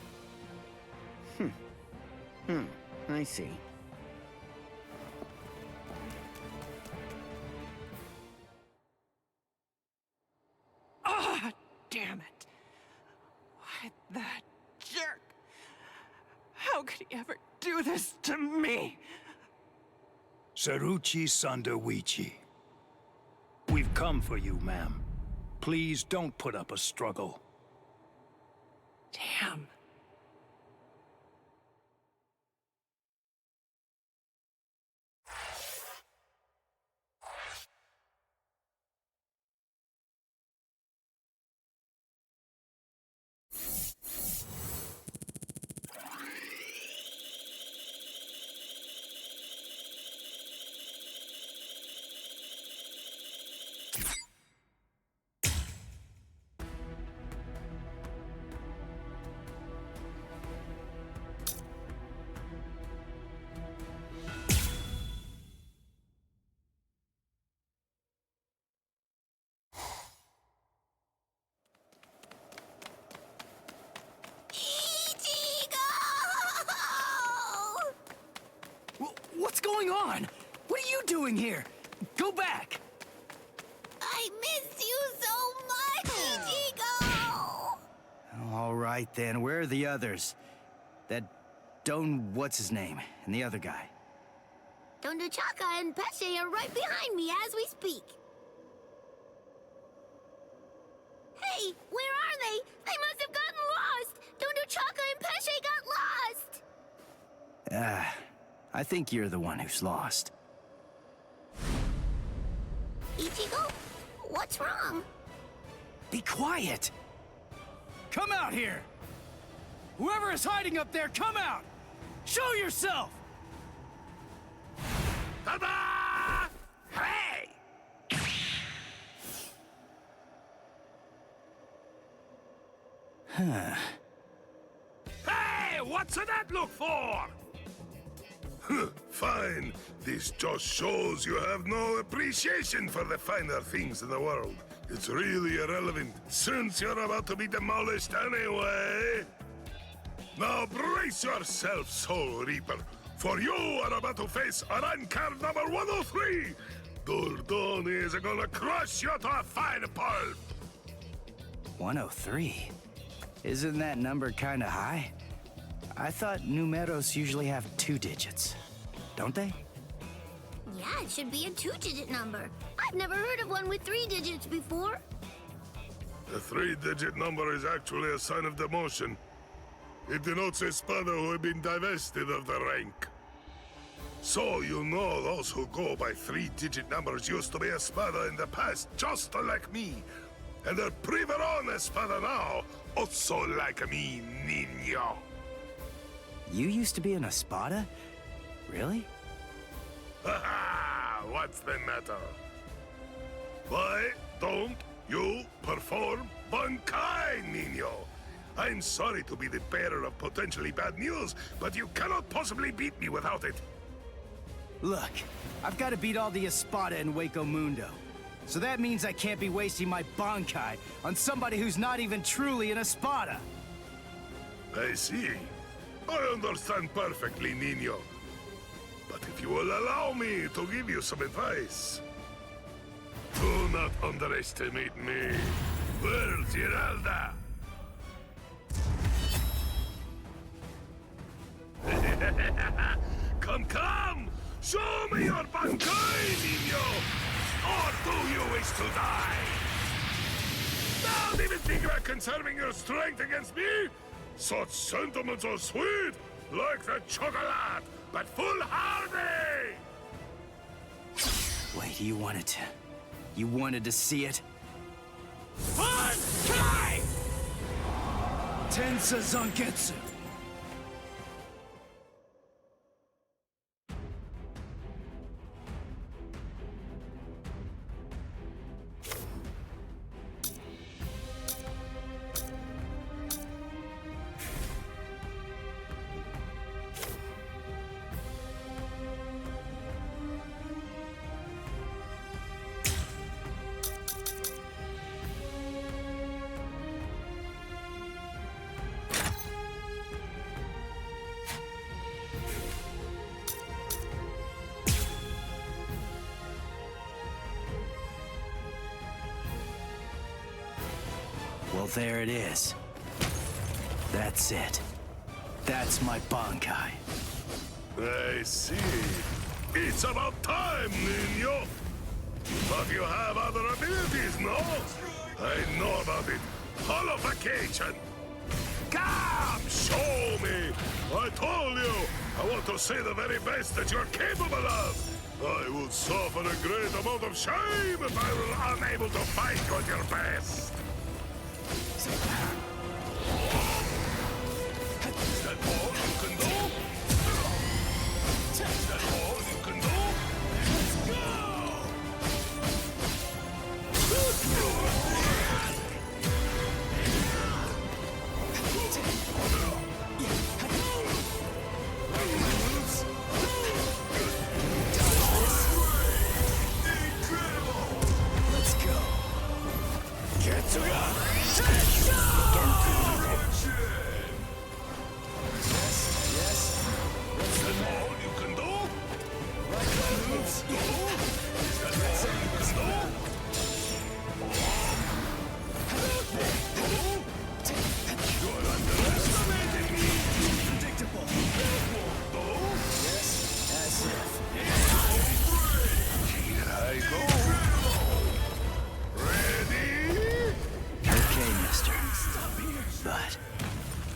I see. Ah, damn it. Why, that jerk. How could he ever do this to me? Saruchi Sandawichi. We've come for you, ma'am. Please don't put up a struggle. Damn. What's going on? What are you doing here? Go back! I missed you so much, Ichigo! All right, then. Where are the others? That what's his name? And the other guy? Don Chaka and Pesce are right behind me as we speak. Hey, where are they? They must have gotten lost! Don Chaka and Pesce got lost! I think you're the one who's lost. Ichigo, what's wrong? Be quiet! Come out here! Whoever is hiding up there, come out! Show yourself! Ta-da! Hey! Huh. Hey, what's that look for? Fine. This just shows you have no appreciation for the finer things in the world. It's really irrelevant, since you're about to be demolished anyway. Now brace yourself, Soul Reaper, for you are about to face Arankar number 103. Dordoni is gonna crush you to a fine pulp. 103? Isn't that number kinda high? I thought numeros usually have 2 digits. Don't they? Yeah, it should be a 2-digit number. I've never heard of one with 3 digits before. The 3-digit number is actually a sign of demotion. It denotes a spada who have been divested of the rank. So you know those who go by 3-digit numbers used to be a spada in the past, just like me. And they're priveron espada now, also like me, niño. You used to be an espada? Really? Haha! What's the matter? Why don't you perform Bankai, niño? I'm sorry to be the bearer of potentially bad news, but you cannot possibly beat me without it. Look, I've got to beat all the espada in Hueco Mundo. So that means I can't be wasting my Bankai on somebody who's not even truly an espada. I see. I understand perfectly, niño. But if you will allow me to give you some advice, do not underestimate me. Where's Giralda? Come! Show me your Bankai, niño! Or do you wish to die? Now even think about conserving your strength against me? Such sentiments are sweet, like the chocolate, but foolhardy! Wait, you wanted to see it? Fun time! Tensa Zangetsu. Well, there it is. That's it. That's my Bankai. I see. It's about time, Niño. But you have other abilities, no? I know about it. Holification. Come, show me. I told you. I want to see the very best that you're capable of. I will suffer a great amount of shame if I were unable to fight with your best. Is that all you can do? Is that all you can do? Let's go! Let's go. Get to go.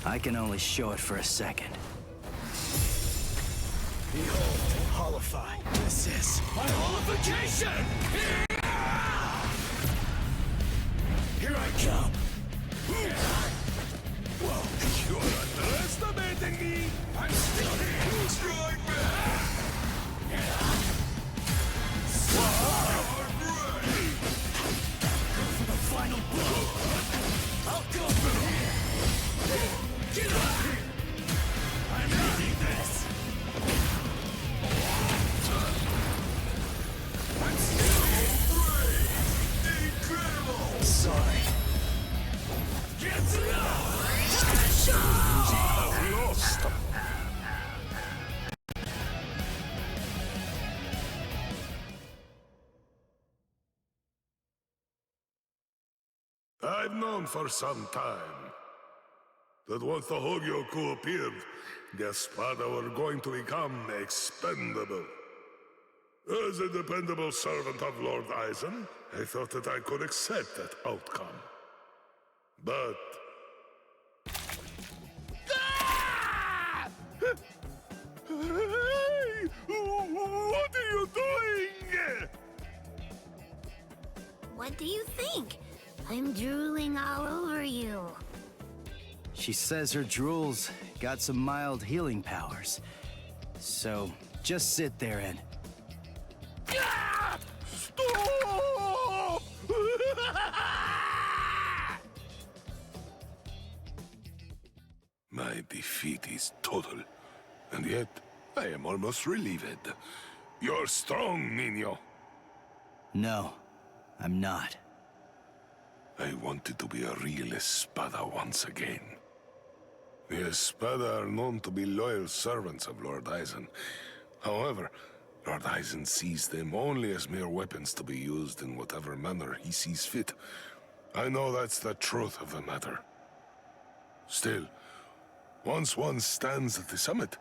I can only show it for a second. Behold, Holify. This is my holification! Here I come! Whoa! You're underestimating me! I'm still here! Strike back! Go for the final blow! I'll go for it! Get up! I'm reading this! I'm still incredible! Sorry. Get up! I've lost! I've known for some time that once the Hueco appeared, the Espada were going to become expendable. As a dependable servant of Lord Eisen, I thought that I could accept that outcome. But... Ah! Hey! What are you doing? What do you think? I'm drooling all over you. She says her drools got some mild healing powers. So, just sit there and... Stop! My defeat is total, and yet I am almost relieved. You're strong, Niño. No, I'm not. I wanted to be a real Espada once again. The Espada are known to be loyal servants of Lord Eisen. However, Lord Eisen sees them only as mere weapons to be used in whatever manner he sees fit. I know that's the truth of the matter. Still, once one stands at the summit,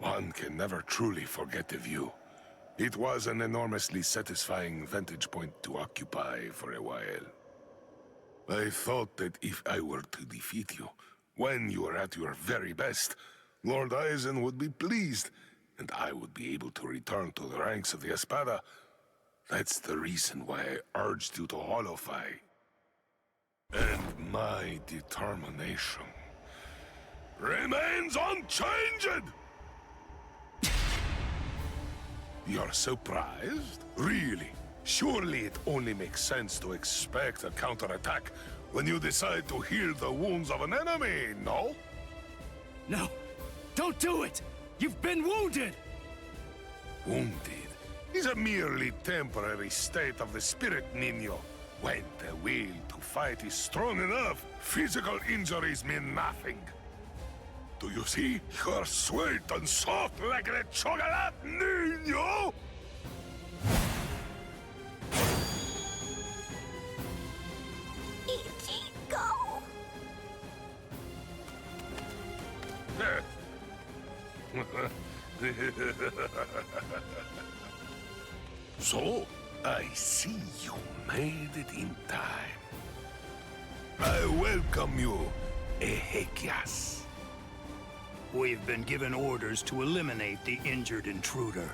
one can never truly forget the view. It was an enormously satisfying vantage point to occupy for a while. I thought that if I were to defeat you, when you are at your very best, Lord Eisen would be pleased, and I would be able to return to the ranks of the Espada. That's the reason why I urged you to holofy. And my determination remains unchanged! You're surprised? Really? Surely it only makes sense to expect a counterattack when you decide to heal the wounds of an enemy, no? No! Don't do it! You've been wounded! Wounded is a merely temporary state of the spirit, Niño. When the will to fight is strong enough, physical injuries mean nothing. Do you see? You're sweet and soft like the chocolate, Niño! Go! So, I see you made it in time. I welcome you, Ezequias. We've been given orders to eliminate the injured intruder.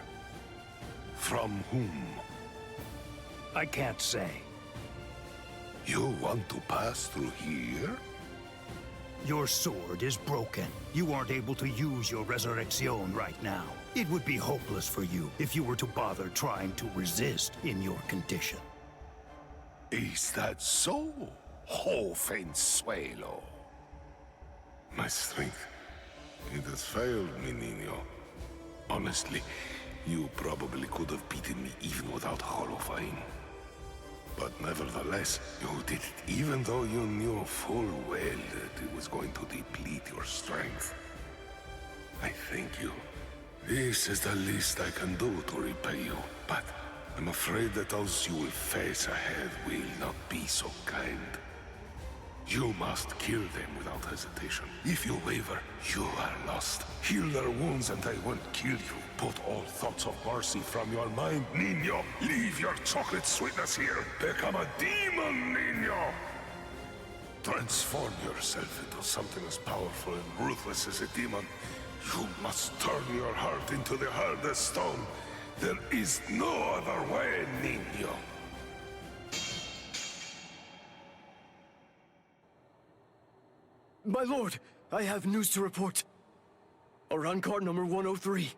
From whom? I can't say. You want to pass through here? Your sword is broken. You aren't able to use your Resurrección right now. It would be hopeless for you if you were to bother trying to resist in your condition. Is that so, Jovenzuelo? My strength, it has failed me, Niño. Honestly, you probably could have beaten me even without horrifying. But nevertheless, you did it even though you knew full well that it was going to deplete your strength. I thank you. This is the least I can do to repay you, but I'm afraid that those you will face ahead will not be so kind. You must kill them without hesitation. If you waver, you are lost. Heal their wounds and I won't kill you. Put all thoughts of mercy from your mind, Niño. Leave your chocolate sweetness here. Become a demon, Niño. Transform yourself into something as powerful and ruthless as a demon. You must turn your heart into the hardest stone. There is no other way, Niño. My lord, I have news to report. Arrancar number 103.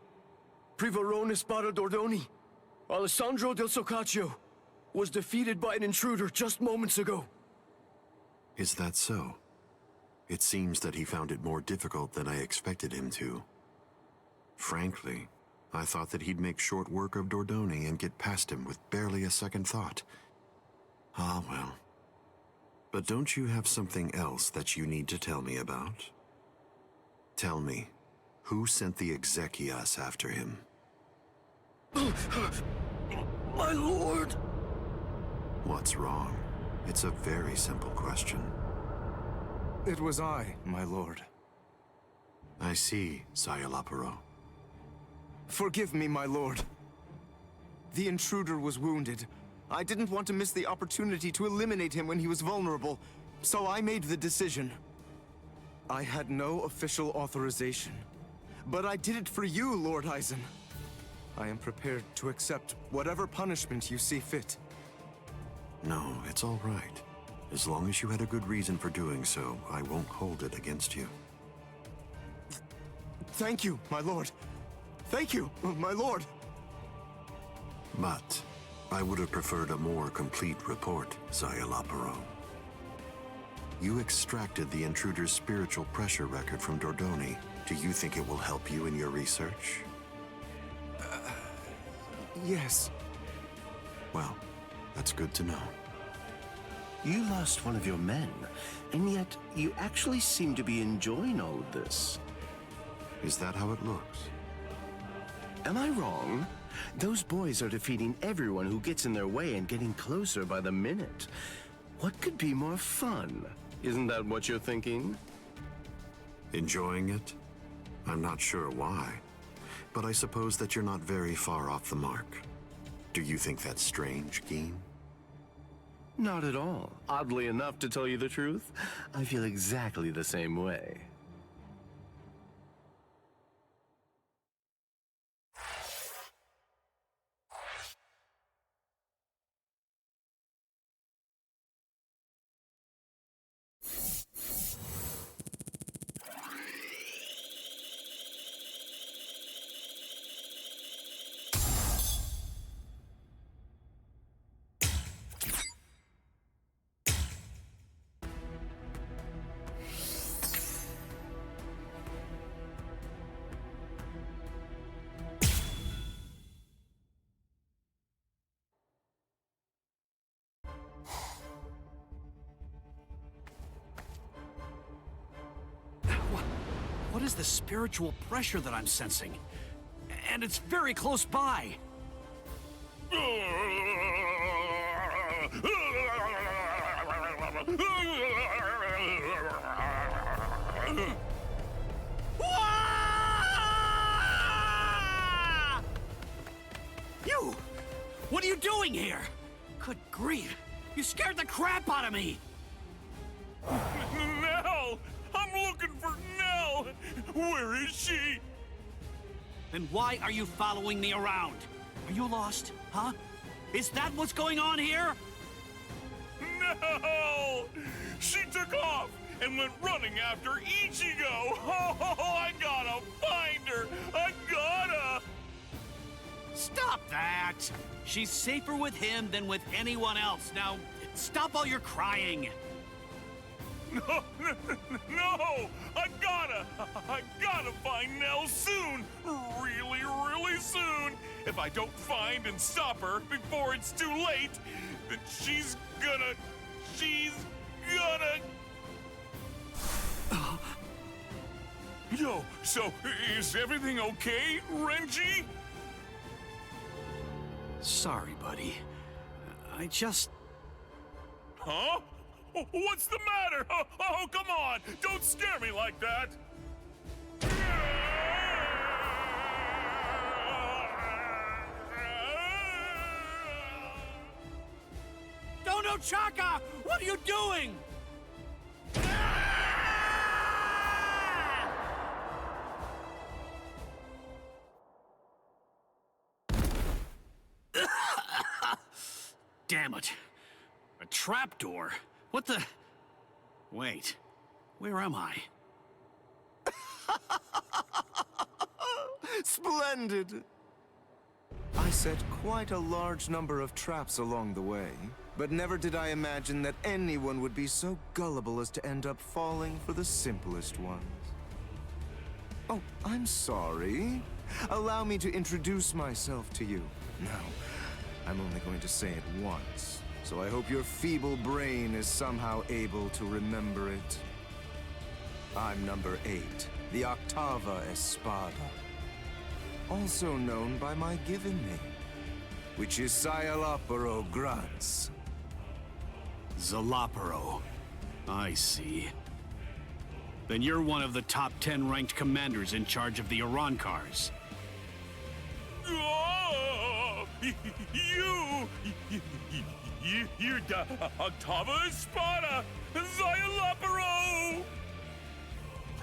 Privarone Espada Dordoni. Alessandro del Socaccio was defeated by an intruder just moments ago. Is that so? It seems that he found it more difficult than I expected him to. Frankly, I thought that he'd make short work of Dordoni and get past him with barely a second thought. Ah, well. But don't you have something else that you need to tell me about? Tell me, who sent the Ezequias after him? My lord! What's wrong? It's a very simple question. It was I, my lord. I see, Sayalaparo. Forgive me, my lord. The intruder was wounded. I didn't want to miss the opportunity to eliminate him when he was vulnerable, so I made the decision. I had no official authorization, but I did it for you, Lord Eisen. I am prepared to accept whatever punishment you see fit. No, it's all right. As long as you had a good reason for doing so, I won't hold it against you. Thank you, my lord. Thank you, my lord. But I would have preferred a more complete report, Sayalaparo. You extracted the intruder's spiritual pressure record from Dordoni. Do you think it will help you in your research? Yes. Well, that's good to know. You lost one of your men, and yet you actually seem to be enjoying all of this. Is that how it looks? Am I wrong? Those boys are defeating everyone who gets in their way and getting closer by the minute. What could be more fun? Isn't that what you're thinking? Enjoying it? I'm not sure why, but I suppose that you're not very far off the mark. Do you think that's strange, Geen? Not at all. Oddly enough, to tell you the truth, I feel exactly the same way. What is the spiritual pressure that I'm sensing? And it's very close by. You! What are you doing here? Good grief! You scared the crap out of me! Nell! I'm looking for Nell! Where is she? Then why are you following me around? Are you lost, huh? Is that what's going on here? No! She took off and went running after Ichigo! Oh, I gotta find her! I gotta! Stop that! She's safer with him than with anyone else. Now, stop all your crying. No! I gotta find Nell soon! Really, really soon! If I don't find and stop her before it's too late, then she's gonna... Yo, so is everything okay, Renji? Sorry, buddy. I just... Huh? What's the matter? Oh, come on! Don't scare me like that! Dono Chaka! What are you doing? Damn it. A trapdoor? What the... Wait. Where am I? Splendid! I set quite a large number of traps along the way, but never did I imagine that anyone would be so gullible as to end up falling for the simplest ones. Oh, I'm sorry. Allow me to introduce myself to you. Now, I'm only going to say it once, so I hope your feeble brain is somehow able to remember it. I'm number 8, the Octava Espada. Also known by my given name, which is Sayalaparo Grants. Zalaparo. I see. Then you're one of the top 10 ranked commanders in charge of the Arancars. Oh, you're the Octava Espada, Sayalaparo!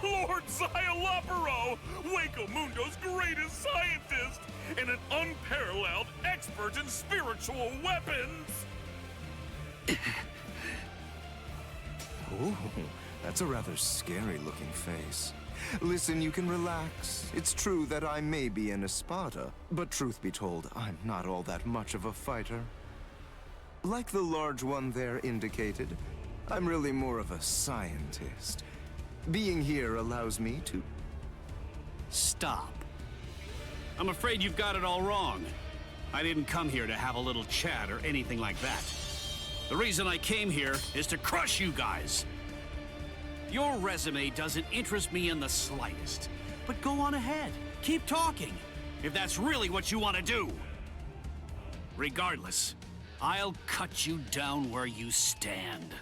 Lord Sayalaparo, Hueco Mundo's greatest scientist, and an unparalleled expert in spiritual weapons! Oh, that's a rather scary-looking face. Listen, you can relax. It's true that I may be an Espada, but truth be told, I'm not all that much of a fighter. Like the large one there indicated, I'm really more of a scientist. Being here allows me to... Stop. I'm afraid you've got it all wrong. I didn't come here to have a little chat or anything like that. The reason I came here is to crush you guys. Your resume doesn't interest me in the slightest. But go on ahead. Keep talking, if that's really what you want to do. Regardless, I'll cut you down where you stand.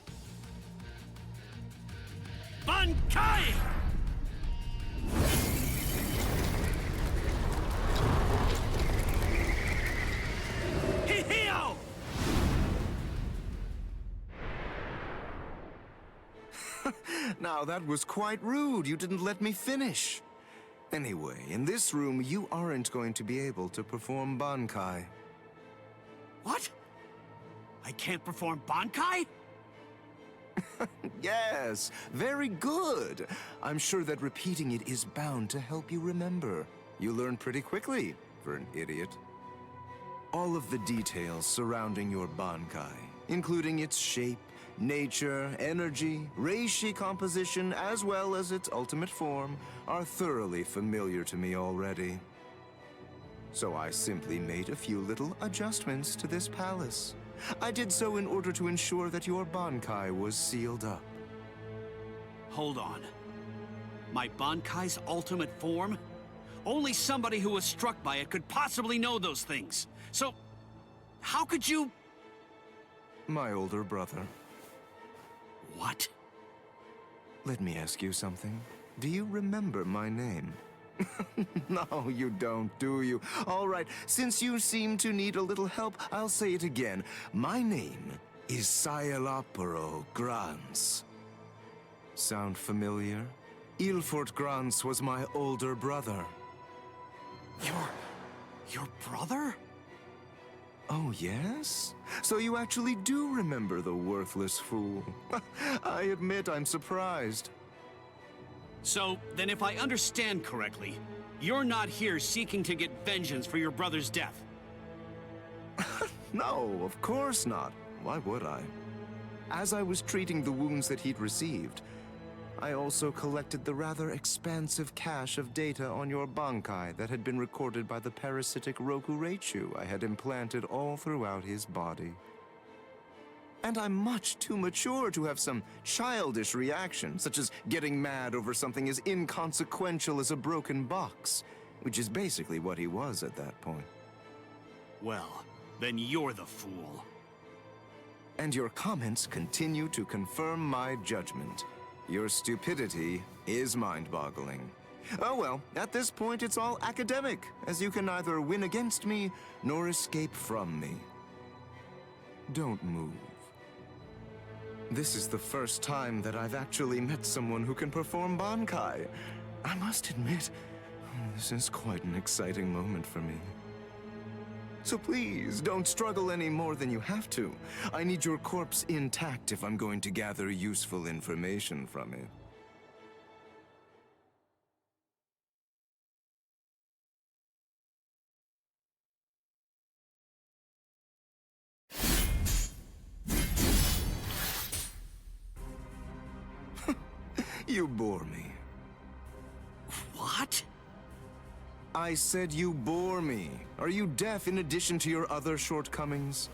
Bankai! Hihio! Now, that was quite rude. You didn't let me finish. Anyway, in this room, you aren't going to be able to perform Bankai. What? I can't perform Bankai? Yes, very good. I'm sure that repeating it is bound to help you remember. You learn pretty quickly, for an idiot. All of the details surrounding your Bankai, including its shape, nature, energy, reishi composition, as well as its ultimate form, are thoroughly familiar to me already. So I simply made a few little adjustments to this palace. I did so in order to ensure that your Bankai was sealed up. Hold on. My Bankai's ultimate form? Only somebody who was struck by it could possibly know those things. So, how could you... My older brother. What? Let me ask you something. Do you remember my name? No, you don't, do you? All right, since you seem to need a little help, I'll say it again. My name is Sayalaparo Grans. Sound familiar? Ilfort Grans was my older brother. Your brother? Oh, yes? So you actually do remember the worthless fool. I admit I'm surprised. So, then if I understand correctly, you're not here seeking to get vengeance for your brother's death. No, of course not. Why would I? As I was treating the wounds that he'd received, I also collected the rather expansive cache of data on your Bankai that had been recorded by the parasitic Roku Reichu I had implanted all throughout his body. And I'm much too mature to have some childish reaction, such as getting mad over something as inconsequential as a broken box, which is basically what he was at that point. Well, then you're the fool. And your comments continue to confirm my judgment. Your stupidity is mind-boggling. Oh well, at this point it's all academic, as you can neither win against me nor escape from me. Don't move. This is the first time that I've actually met someone who can perform Bankai. I must admit, this is quite an exciting moment for me. So please, don't struggle any more than you have to. I need your corpse intact if I'm going to gather useful information from it. You bore me. What? I said you bore me. Are you deaf in addition to your other shortcomings?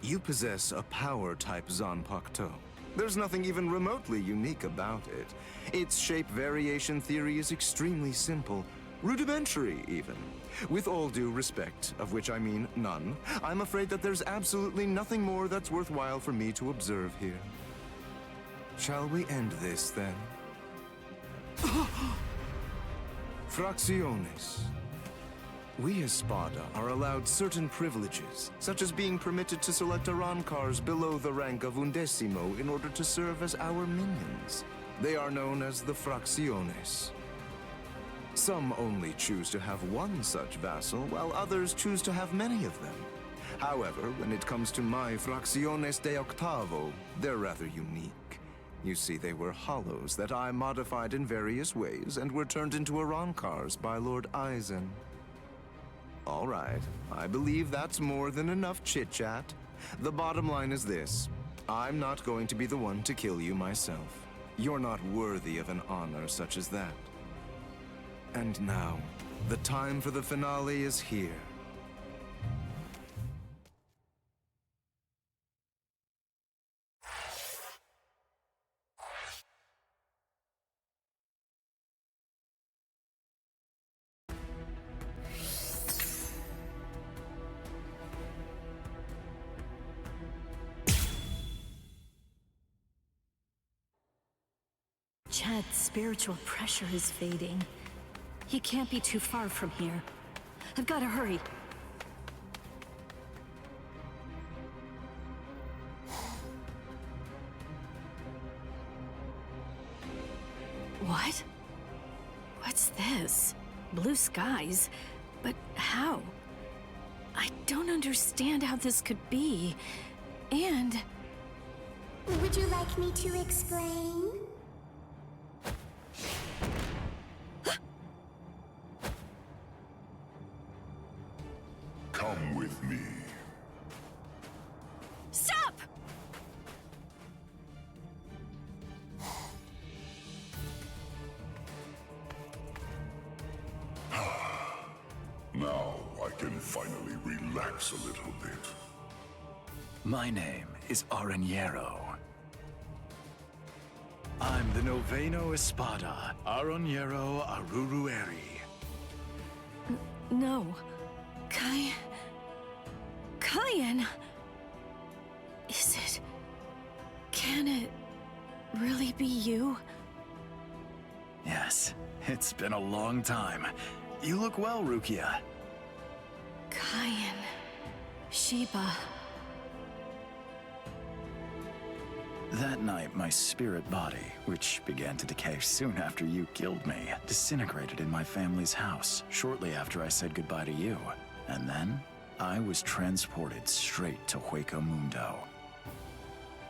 You possess a power-type Zanpakuto. There's nothing even remotely unique about it. Its shape variation theory is extremely simple, rudimentary even. With all due respect, of which I mean none, I'm afraid that there's absolutely nothing more that's worthwhile for me to observe here. Shall we end this, then? Fracciones. We as Spada are allowed certain privileges, such as being permitted to select Arancars below the rank of Undecimo in order to serve as our minions. They are known as the Fracciones. Some only choose to have one such vassal, while others choose to have many of them. However, when it comes to my Fracciones de Octavo, they're rather unique. You see, they were hollows that I modified in various ways and were turned into Arancars by Lord Eisen. All right, I believe that's more than enough chit-chat. The bottom line is this. I'm not going to be the one to kill you myself. You're not worthy of an honor such as that. And now, the time for the finale is here. Chad's spiritual pressure is fading. He can't be too far from here. I've got to hurry. What? What's this? Blue skies? But how? I don't understand how this could be. And... Would you like me to explain? Come with me. Stop! Now I can finally relax a little bit. My name is Aranjero. I'm the Noveno Espada, Aranjero Arurueri. No. Cayenne? Is it... Can it really be you? Yes, it's been a long time. You look well, Rukia. Cayenne... Sheba... That night, my spirit body, which began to decay soon after you killed me, disintegrated in my family's house shortly after I said goodbye to you. And then, I was transported straight to Hueco Mundo.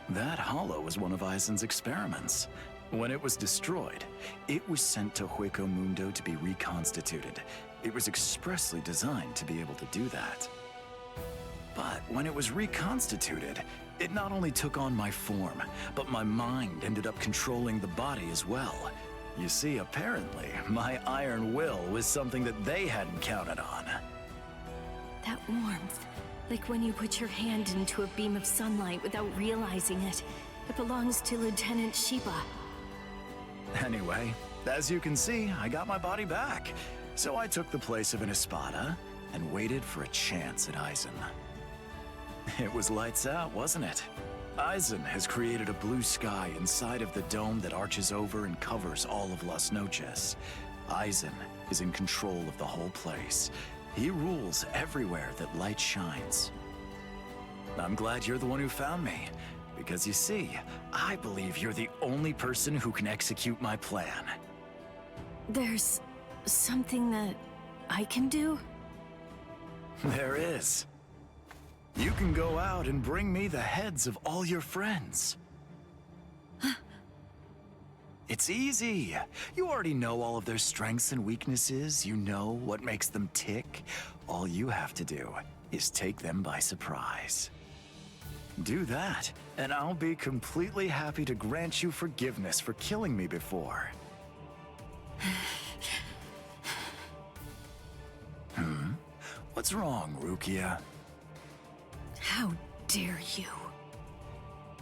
That hollow was one of Eisen's experiments. When it was destroyed, it was sent to Hueco Mundo to be reconstituted. It was expressly designed to be able to do that. But when it was reconstituted, it not only took on my form, but my mind ended up controlling the body as well. You see, apparently, my iron will was something that they hadn't counted on. That warmth, like when you put your hand into a beam of sunlight without realizing it. It belongs to Lieutenant Sheba. Anyway, as you can see, I got my body back. So I took the place of an Espada and waited for a chance at Eisen. It was lights out, wasn't it? Eisen has created a blue sky inside of the dome that arches over and covers all of Las Noches. Eisen is in control of the whole place. He rules everywhere that light shines. I'm glad you're the one who found me, because you see, I believe you're the only person who can execute my plan. There's something that I can do? There is. You can go out and bring me the heads of all your friends. It's easy. You already know all of their strengths and weaknesses. You know what makes them tick. All you have to do is take them by surprise. Do that, and I'll be completely happy to grant you forgiveness for killing me before. What's wrong, Rukia? How dare you?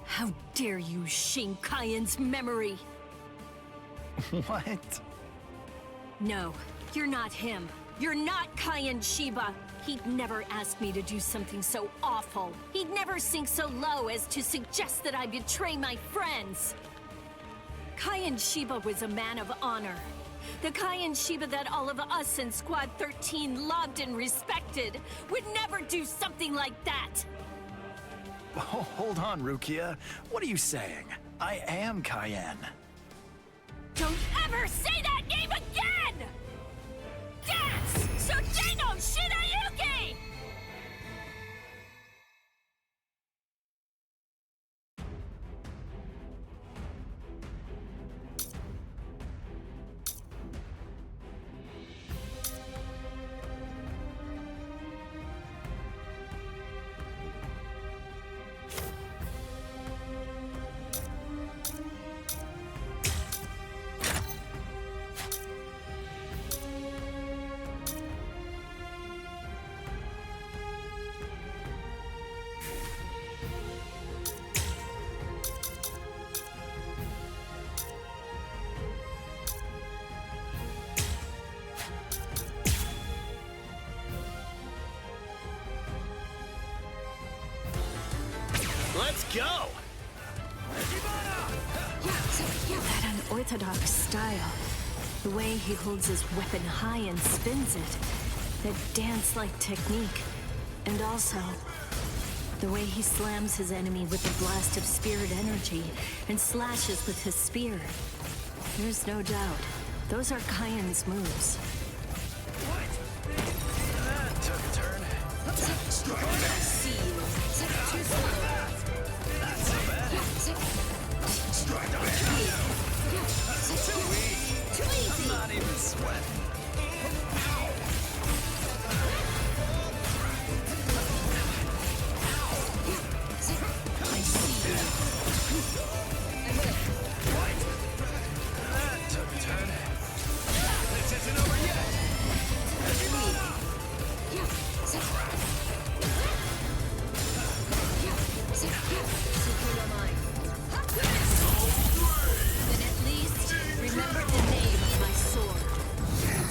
How dare you shame Cayenne's memory? What? No, you're not him. You're not Cayenne Sheba. He'd never ask me to do something so awful. He'd never sink so low as to suggest that I betray my friends. Cayenne Sheba was a man of honor. The Cayenne Sheba that all of us in Squad 13 loved and respected would never do something like that. Oh, hold on, Rukia. What are you saying? I am Cayenne. Don't ever say that name again! Dance! Sojeno Shinayuki! Let's go! That unorthodox style. The way he holds his weapon high and spins it. That dance-like technique. And also, the way he slams his enemy with a blast of spirit energy and slashes with his spear. There's no doubt. Those are Kyan's moves. That took a turn. I see you. Too slow. Not so bad. Too weak. Too easy. I'm not even sweating. I see you. That took a turn. This isn't over yet. Then at least remember the name of my sword.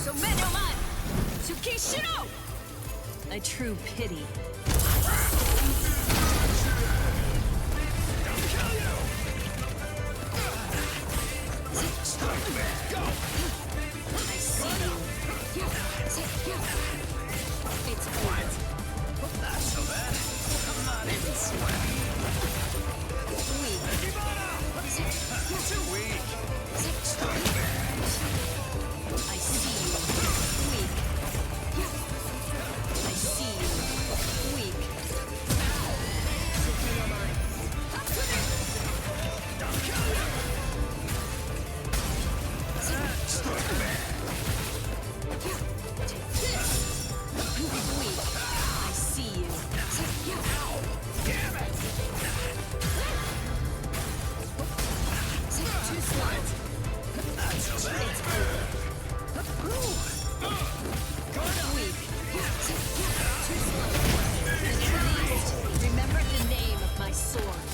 Somenoman! Tsukishiro! A true pity. I see you. It's what? Not so bad. I'm not even sweating. Weak. Too weak. I see you. Weak. I see you. Weak. Weak. I see you. Damn it! Too slow. Not so bad. Weak. Too slow. And at least remember the name of my sword.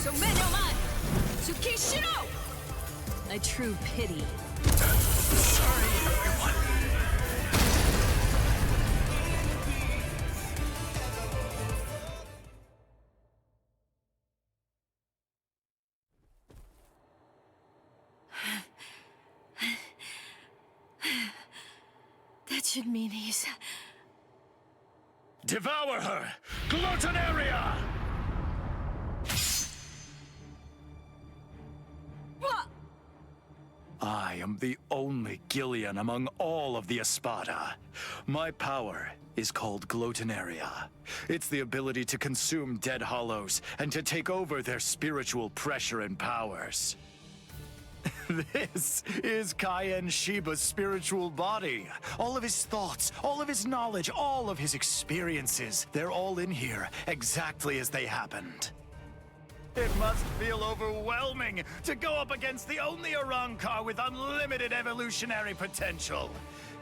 Somenoman! Tsukishiro! A true pity. Sorry, everyone. That should mean he's... Devour her! Gluttonaria! I am the only Gillian among all of the Espada. My power is called Gluttonaria. It's the ability to consume dead hollows and to take over their spiritual pressure and powers. This is Kyan Shiba's spiritual body. All of his thoughts, all of his knowledge, all of his experiences, they're all in here, exactly as they happened. It must feel overwhelming to go up against the only Arrancar with unlimited evolutionary potential.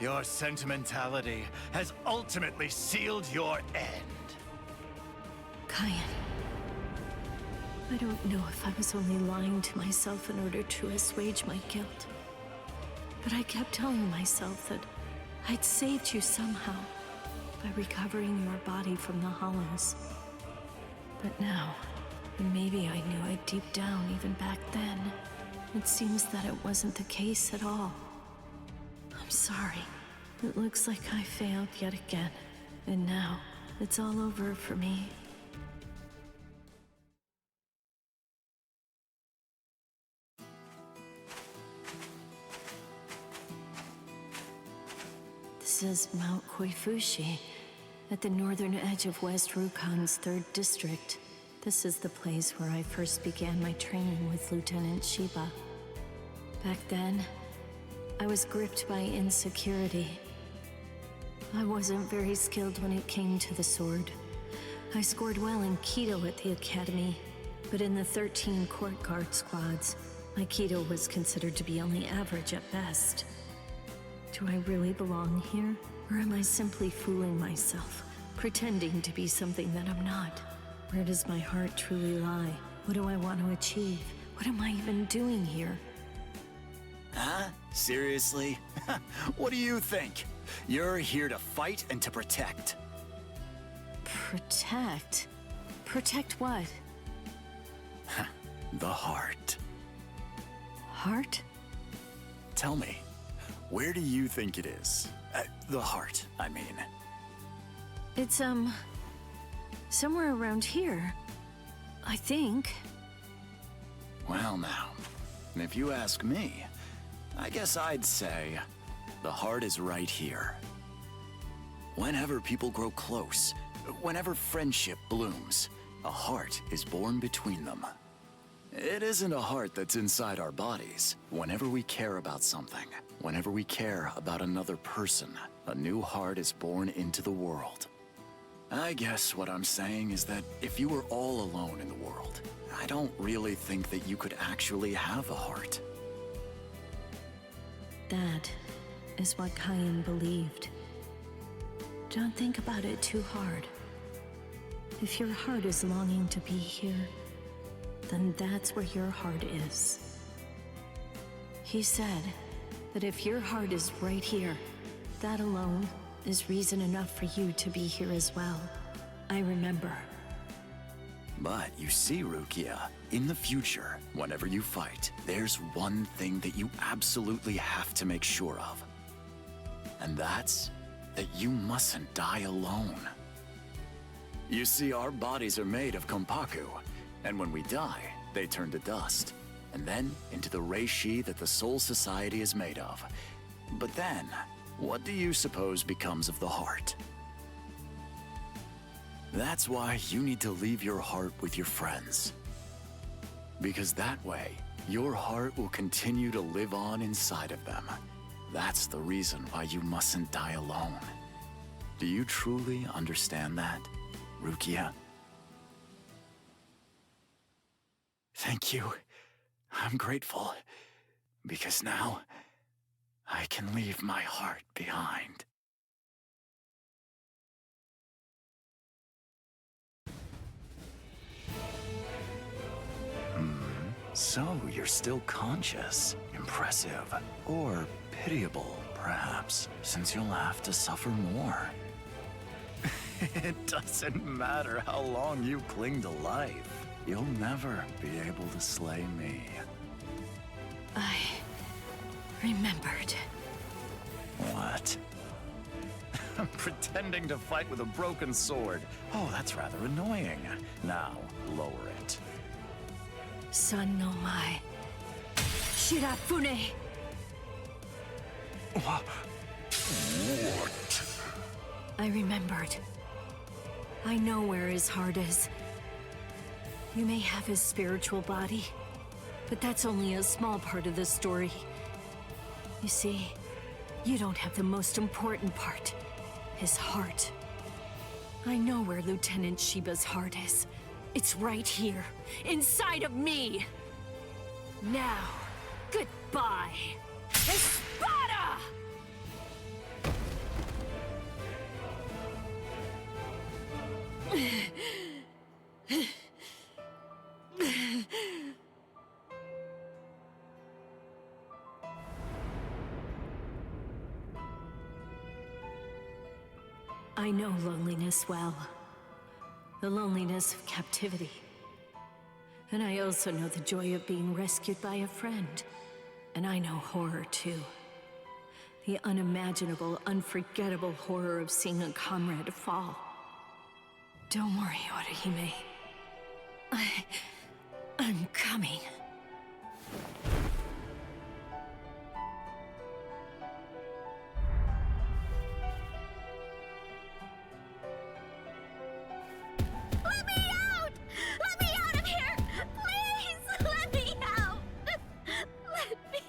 Your sentimentality has ultimately sealed your end. Kyan. I don't know if I was only lying to myself in order to assuage my guilt. But I kept telling myself that I'd saved you somehow by recovering your body from the hollows. But now, and maybe I knew it deep down even back then, it seems that it wasn't the case at all. I'm sorry. It looks like I failed yet again. And now, it's all over for me. This is Mount Koifushi, at the northern edge of West Rukon's 3rd district. This is the place where I first began my training with Lieutenant Shiba. Back then, I was gripped by insecurity. I wasn't very skilled when it came to the sword. I scored well in Kido at the academy, but in the 13 court guard squads, my Kido was considered to be only average at best. Do I really belong here? Or am I simply fooling myself, pretending to be something that I'm not? Where does my heart truly lie? What do I want to achieve? What am I even doing here? Huh? Seriously? What do you think? You're here to fight and to protect. Protect? Protect what? The heart. Heart? Tell me, where do you think it is? The heart, I mean. It's, somewhere around here. I think. Well now, If you ask me, I guess I'd say the heart is right here. Whenever people grow close, whenever friendship blooms, a heart is born between them. It isn't a heart that's inside our bodies. Whenever we care about something, whenever we care about another person, a new heart is born into the world. I guess what I'm saying is that if you were all alone in the world, I don't really think that you could actually have a heart. That is what Kyan believed. Don't think about it too hard. If your heart is longing to be here, then that's where your heart is. He said that if your heart is right here, that alone is reason enough for you to be here as well. I remember. But you see, Rukia, in the future, whenever you fight, there's one thing that you absolutely have to make sure of. And that's that you mustn't die alone. You see, our bodies are made of kompaku, and when we die, they turn to dust, and then into the reishi that the Soul Society is made of. But then, what do you suppose becomes of the heart? That's why you need to leave your heart with your friends. Because that way, your heart will continue to live on inside of them. That's the reason why you mustn't die alone. Do you truly understand that, Rukia? Thank you. I'm grateful. Because now, I can leave my heart behind. So you're still conscious. Impressive. Or pitiable, perhaps, since you'll have to suffer more. It doesn't matter how long you cling to life. You'll never be able to slay me. I remembered. What? I'm pretending to fight with a broken sword. Oh, that's rather annoying. Now, lower it. Son no mai. Shirafune! What? I remembered. I know where his heart is. You may have his spiritual body, but that's only a small part of the story. You see, you don't have the most important part, his heart. I know where Lieutenant Shiba's heart is. It's right here, inside of me. Now, goodbye. Espada! I know loneliness well. The loneliness of captivity. And I also know the joy of being rescued by a friend. And I know horror too. The unimaginable, unforgettable horror of seeing a comrade fall. Don't worry, Orihime. I'm coming. Let me out! Let me out of here! Please! Let me out! Let me...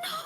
No!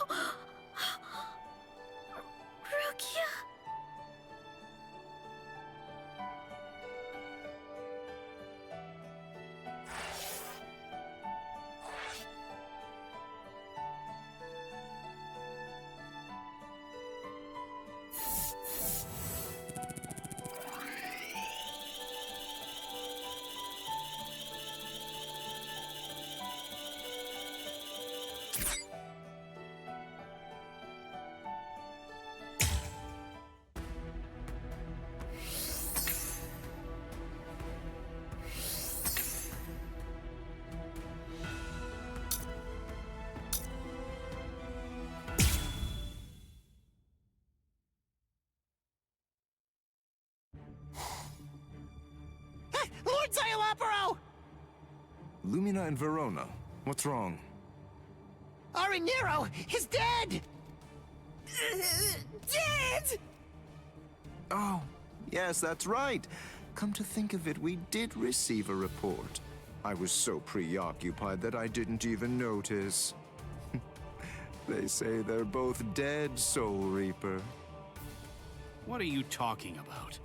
Lumina and Verona. What's wrong? Arinero is dead! Dead! Oh, yes, that's right. Come to think of it, we did receive a report. I was so preoccupied that I didn't even notice. They say they're both dead, Soul Reaper. What are you talking about?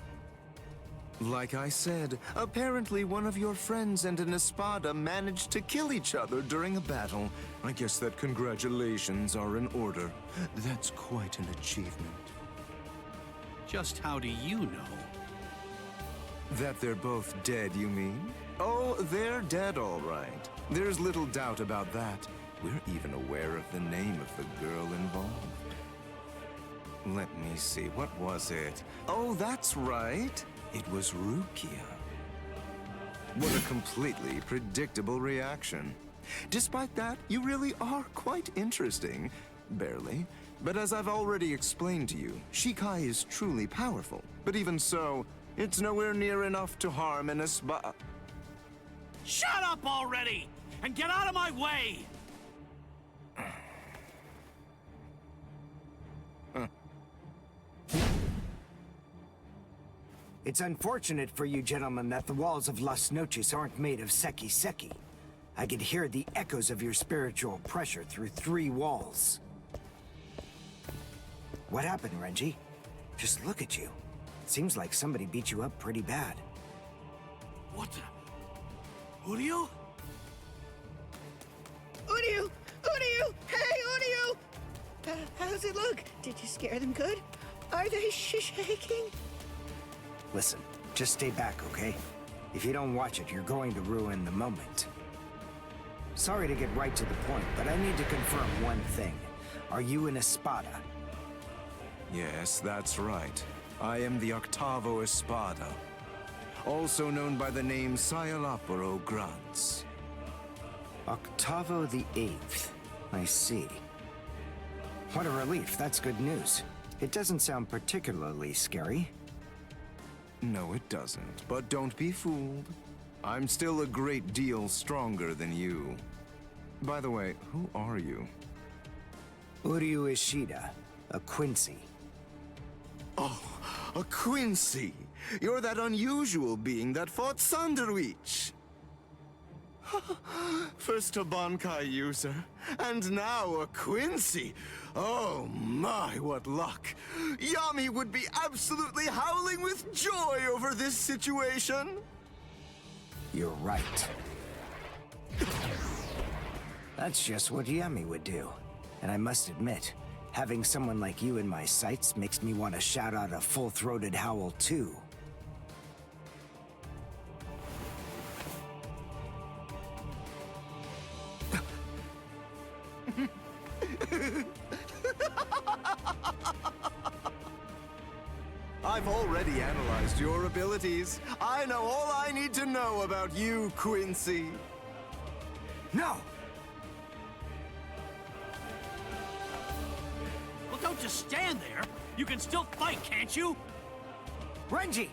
Like I said, apparently one of your friends and an Espada managed to kill each other during a battle. I guess that congratulations are in order. That's quite an achievement. Just how do you know? That they're both dead, you mean? Oh, they're dead, all right. There's little doubt about that. We're even aware of the name of the girl involved. Let me see, what was it? Oh, that's right. It was Rukia. What a completely predictable reaction. Despite that, you really are quite interesting. Barely. But as I've already explained to you, Shikai is truly powerful. But even so, it's nowhere near enough to harm an Espada. Shut up already! And get out of my way! It's unfortunate for you gentlemen that the walls of Las Noches aren't made of Seki. I could hear the echoes of your spiritual pressure through 3 walls. What happened, Renji? Just look at you. It seems like somebody beat you up pretty bad. What the? Uryu? Uryu! Uryu! Hey, Uryu! How's it look? Did you scare them good? Are they shaking? Listen, just stay back, okay? If you don't watch it, you're going to ruin the moment. Sorry to get right to the point, but I need to confirm one thing. Are you an Espada? Yes, that's right. I am the Octavo Espada, also known by the name Sayalaporo Grants. Octavo the 8th. I see. What a relief, that's good news. It doesn't sound particularly scary. No, it doesn't. But don't be fooled. I'm still a great deal stronger than you. By the way, who are you? Uryu Ishida, a Quincy. Oh, a Quincy! You're that unusual being that fought Sanderwich! First a Bankai user, and now a Quincy! Oh my, what luck! Yami would be absolutely howling with joy over this situation! You're right. That's just what Yami would do. And I must admit, having someone like you in my sights makes me want to shout out a full-throated howl too. I've already analyzed your abilities. I know all I need to know about you, Quincy. No! Well, don't just stand there. You can still fight, can't you? Renji!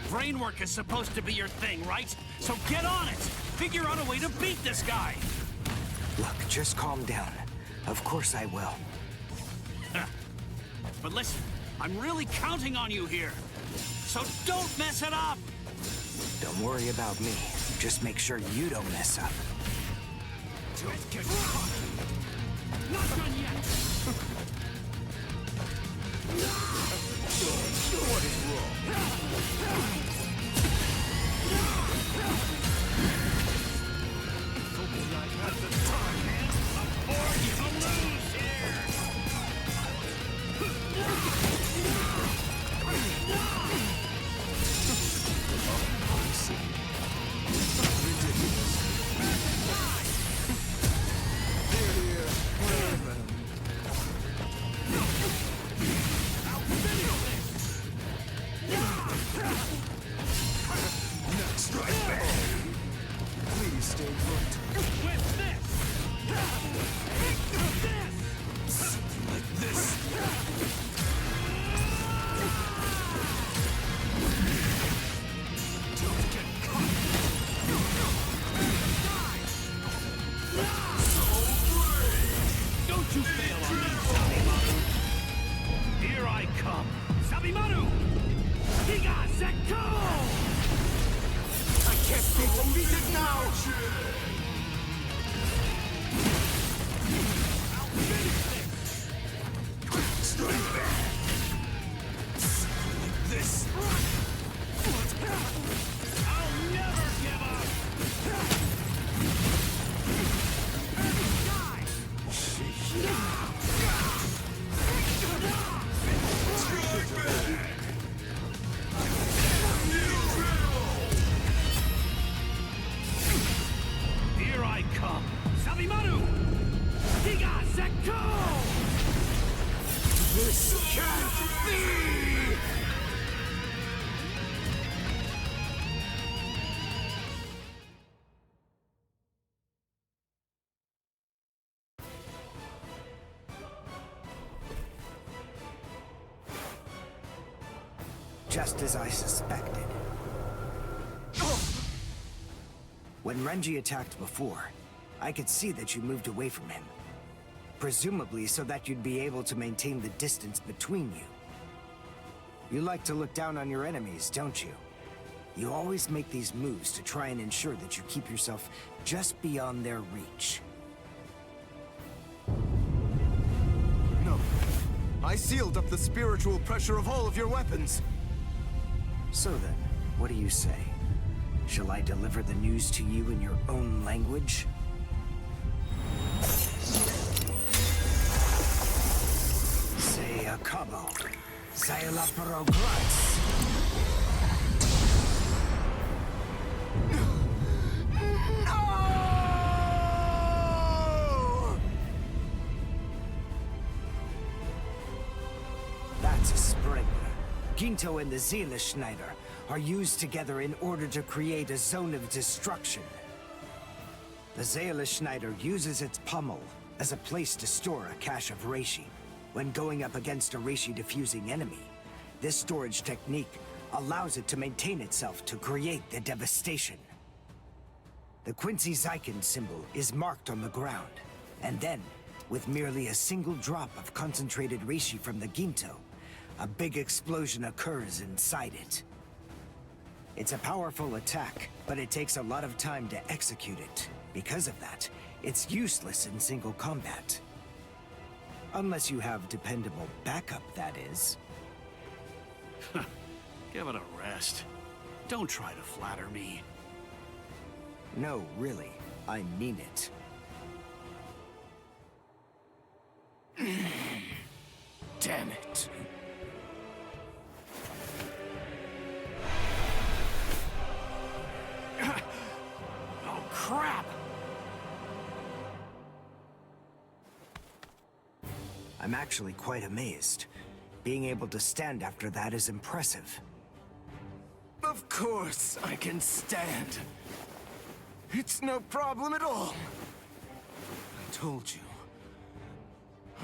Brainwork is supposed to be your thing, right? So get on it! Figure out a way to beat this guy! Look, just calm down. Of course I will. But listen, I'm really counting on you here. So don't mess it up! Don't worry about me. Just make sure you don't mess up. Not done yet! What is wrong? Don't you fail on me, Sabimaru! Here I come! Sabimaru! Giga Zekko! I can't be defeated now! I'll finish this! Strike back! Like this! I'll never give up! Die! Strike back! Here I come! Sabimaru! Giga Zekko! This can't be! Just as I suspected. When Renji attacked before, I could see that you moved away from him. Presumably so that you'd be able to maintain the distance between you. You like to look down on your enemies, don't you? You always make these moves to try and ensure that you keep yourself just beyond their reach. No. I sealed up the spiritual pressure of all of your weapons. So then, what do you say? Shall I deliver the news to you in your own language? Say a cabo. Say la pro graz. That's a spring. Ginto and the Seele Schneider are used together in order to create a zone of destruction. The Seele Schneider uses its pommel as a place to store a cache of reishi. When going up against a reishi-diffusing enemy, this storage technique allows it to maintain itself to create the devastation. The Quincy Zyken symbol is marked on the ground, and then, with merely a single drop of concentrated reishi from the Ginto, a big explosion occurs inside it. It's a powerful attack, but it takes a lot of time to execute it. Because of that, it's useless in single combat. Unless you have dependable backup, that is. Give it a rest. Don't try to flatter me. No, really. I mean it. Damn it. Oh, crap! I'm actually quite amazed. Being able to stand after that is impressive. Of course I can stand. It's no problem at all. I told you.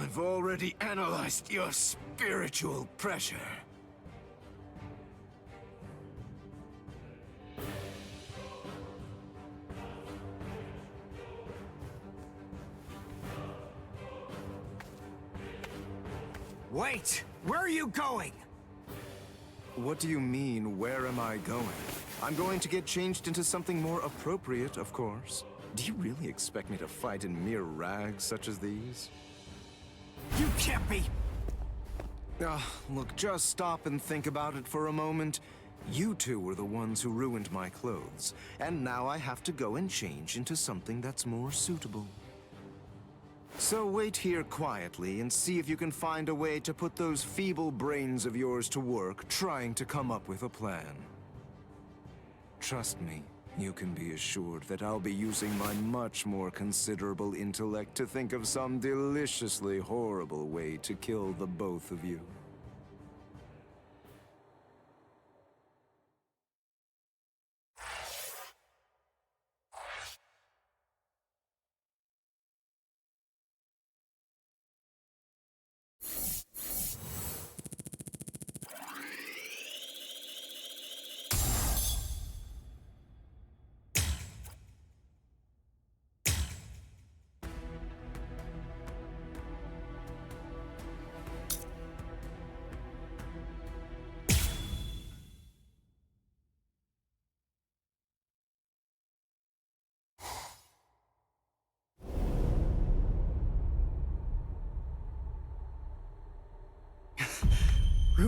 I've already analyzed your spiritual pressure. Wait! Where are you going? What do you mean, where am I going? I'm going to get changed into something more appropriate, of course. Do you really expect me to fight in mere rags such as these? You can't be! Look, just stop and think about it for a moment. You two were the ones who ruined my clothes, and now I have to go and change into something that's more suitable. So wait here quietly and see if you can find a way to put those feeble brains of yours to work trying to come up with a plan. Trust me, you can be assured that I'll be using my much more considerable intellect to think of some deliciously horrible way to kill the both of you.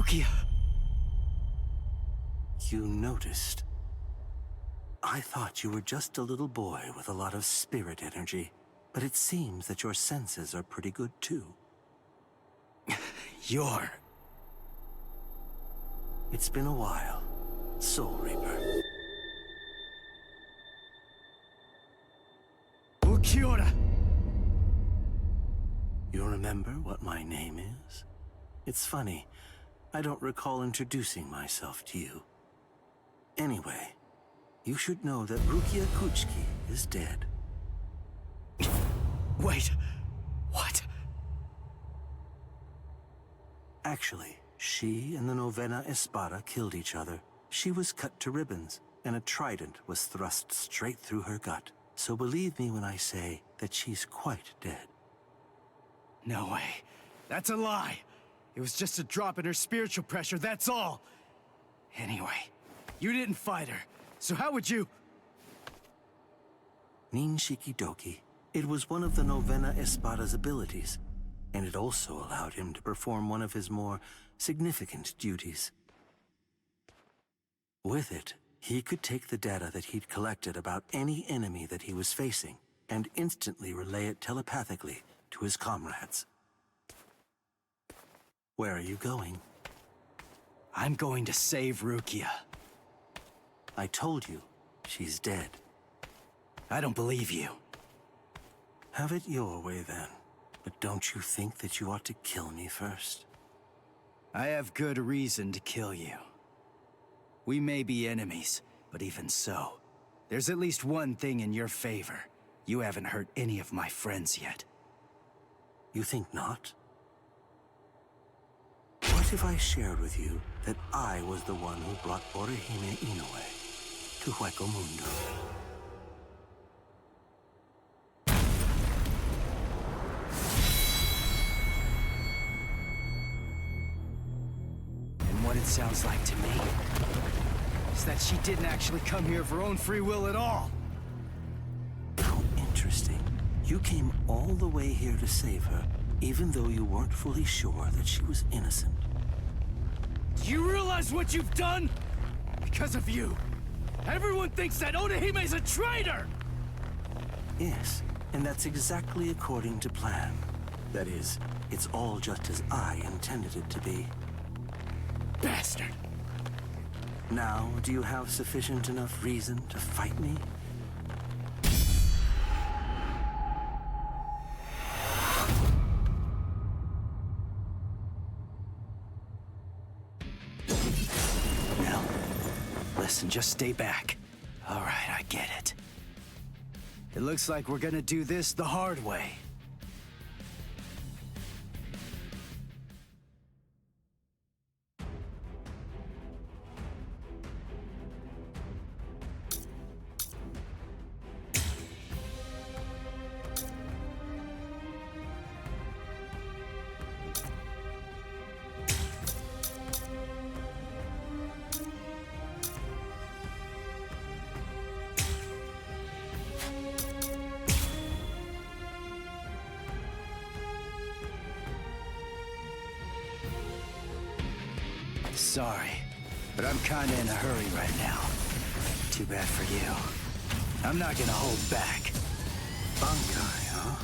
Rukia. You noticed. I thought you were just a little boy with a lot of spirit energy, but it seems that your senses are pretty good too. You're... It's been a while, Soul Reaper. Kia. You remember what my name is? It's funny, I don't recall introducing myself to you. Anyway, you should know that Rukia Kuchiki is dead. Wait, what? Actually, she and the Novena Espada killed each other. She was cut to ribbons, and a trident was thrust straight through her gut. So believe me when I say that she's quite dead. No way. That's a lie. It was just a drop in her spiritual pressure, that's all. Anyway, you didn't fight her, so how would you... Ninshiki Doki. It was one of the Novena Espada's abilities, and it also allowed him to perform one of his more significant duties. With it, he could take the data that he'd collected about any enemy that he was facing and instantly relay it telepathically to his comrades. Where are you going? I'm going to save Rukia. I told you, she's dead. I don't believe you. Have it your way then. But don't you think that you ought to kill me first? I have good reason to kill you. We may be enemies, but even so, there's at least one thing in your favor. You haven't hurt any of my friends yet. You think not? What if I shared with you that I was the one who brought Orihime Inoue to Hueco Mundo? And what it sounds like to me is that she didn't actually come here of her own free will at all. How interesting. You came all the way here to save her, even though you weren't fully sure that she was innocent. Do you realize what you've done? Because of you, everyone thinks that Odahime's a traitor! Yes, and that's exactly according to plan. That is, it's all just as I intended it to be. Bastard! Now, do you have sufficient enough reason to fight me? Now, listen, just stay back. All right, I get it. It looks like we're gonna do this the hard way. Sorry, but I'm kinda in a hurry right now. Too bad for you. I'm not gonna hold back. Bankai, huh?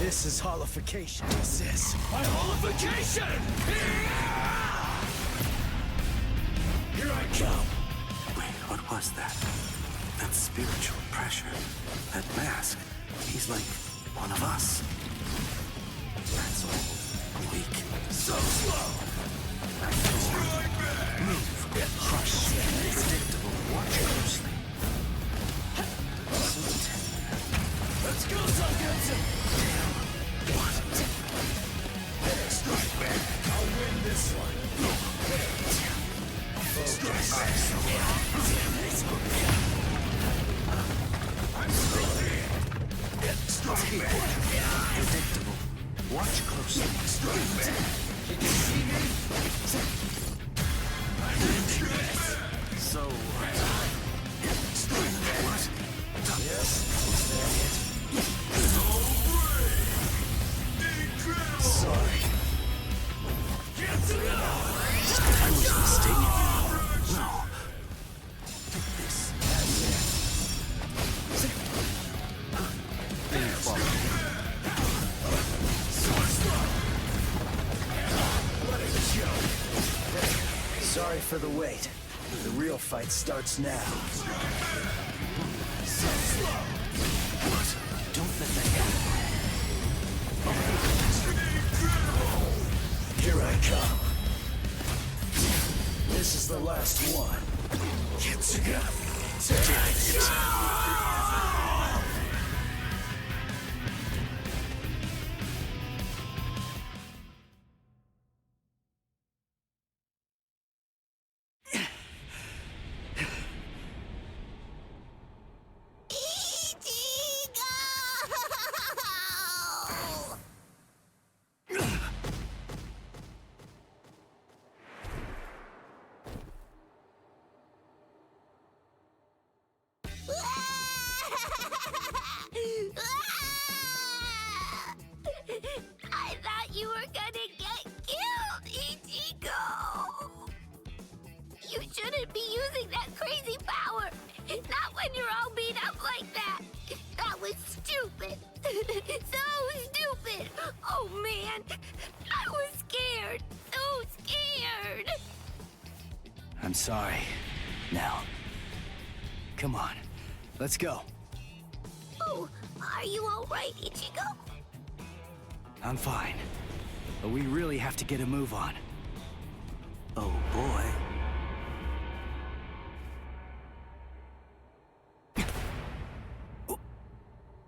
This is holification. This is my holification! Here I come! Wait, what was that? That spiritual pressure. That mask. He's like one of us. That's all. Weak. So slow! Move. Get crushed. Predictable. Watch closely. So tender. Let's go, Zangetsu! What? Strike back! I'll win this one! Strike back! I'm still here! Strike back! Predictable. Watch closely. Strike back! Can you see me? I'm dangerous! So, strike back! what? Yes, is that it? So brave! Incredible! sorry. Sorry for the wait. The real fight starts now. What? Don't let that happen. Here I come. This is the last one. I thought you were gonna get killed, Ichigo! You shouldn't be using that crazy power! Not when you're all beat up like that! That was stupid! So stupid! Oh man! I was scared! So scared! I'm sorry. Now, come on. Let's go. Oh, are you alright, Ichigo? I'm fine. But we really have to get a move on. Oh boy.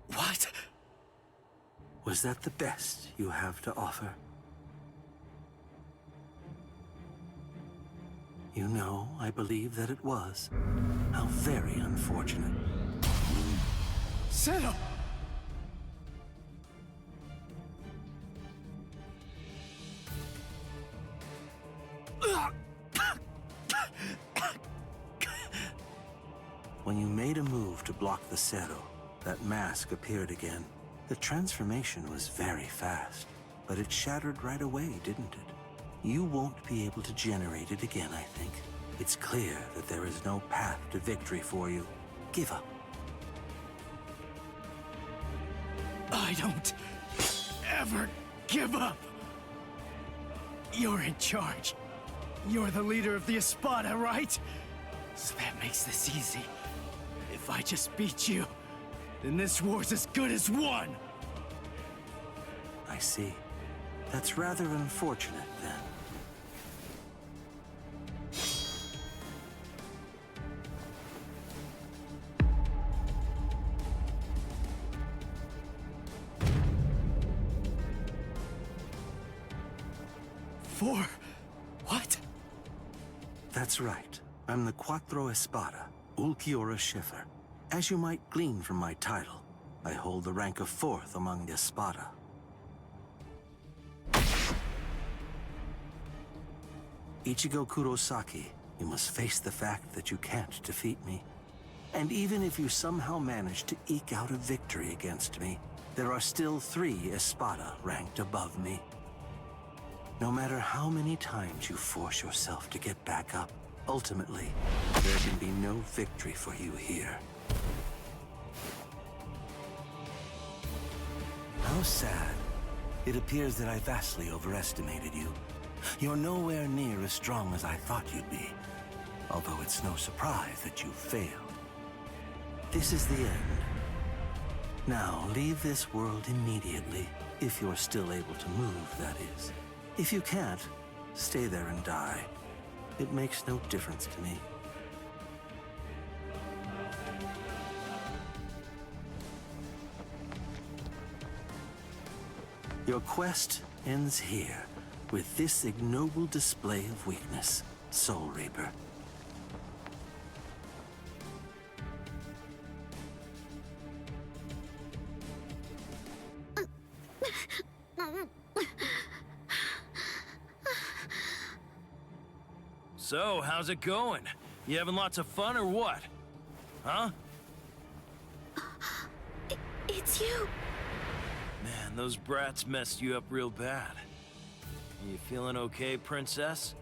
What? Was that the best you have to offer? You know, I believe that it was. How very unfortunate. Settle! When you made a move to block the Zero, that mask appeared again. The transformation was very fast, but it shattered right away, didn't it? You won't be able to generate it again, I think. It's clear that there is no path to victory for you. Give up. I don't ever give up. You're in charge. You're the leader of the Espada, right? So that makes this easy. If I just beat you, then this war's as good as won. I see. That's rather unfortunate, then. For what? That's right. I'm the Cuatro Espada, Ulquiorra Schiffer. As you might glean from my title, I hold the rank of 4th among the Espada. Ichigo Kurosaki, you must face the fact that you can't defeat me. And even if you somehow manage to eke out a victory against me, there are still 3 Espada ranked above me. No matter how many times you force yourself to get back up, ultimately, there can be no victory for you here. How sad. It appears that I vastly overestimated you. You're nowhere near as strong as I thought you'd be, although it's no surprise that you failed. This is the end. Now, leave this world immediately, if you're still able to move, that is. If you can't, stay there and die. It makes no difference to me. Your quest ends here, with this ignoble display of weakness, Soul Reaper. So, how's it going? You having lots of fun or what? Huh? It's you. Man, those brats messed you up real bad. You feeling okay, princess?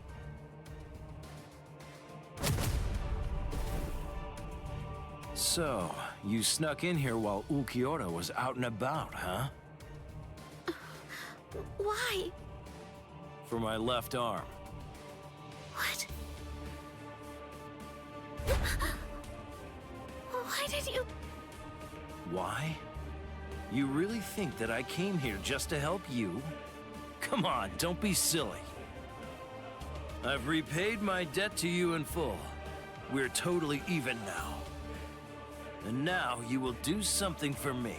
So, you snuck in here while Ulquiorra was out and about, huh? Why? For my left arm. What? Why did you... Why? You really think that I came here just to help you? Come on, don't be silly. I've repaid my debt to you in full. We're totally even now. And now you will do something for me.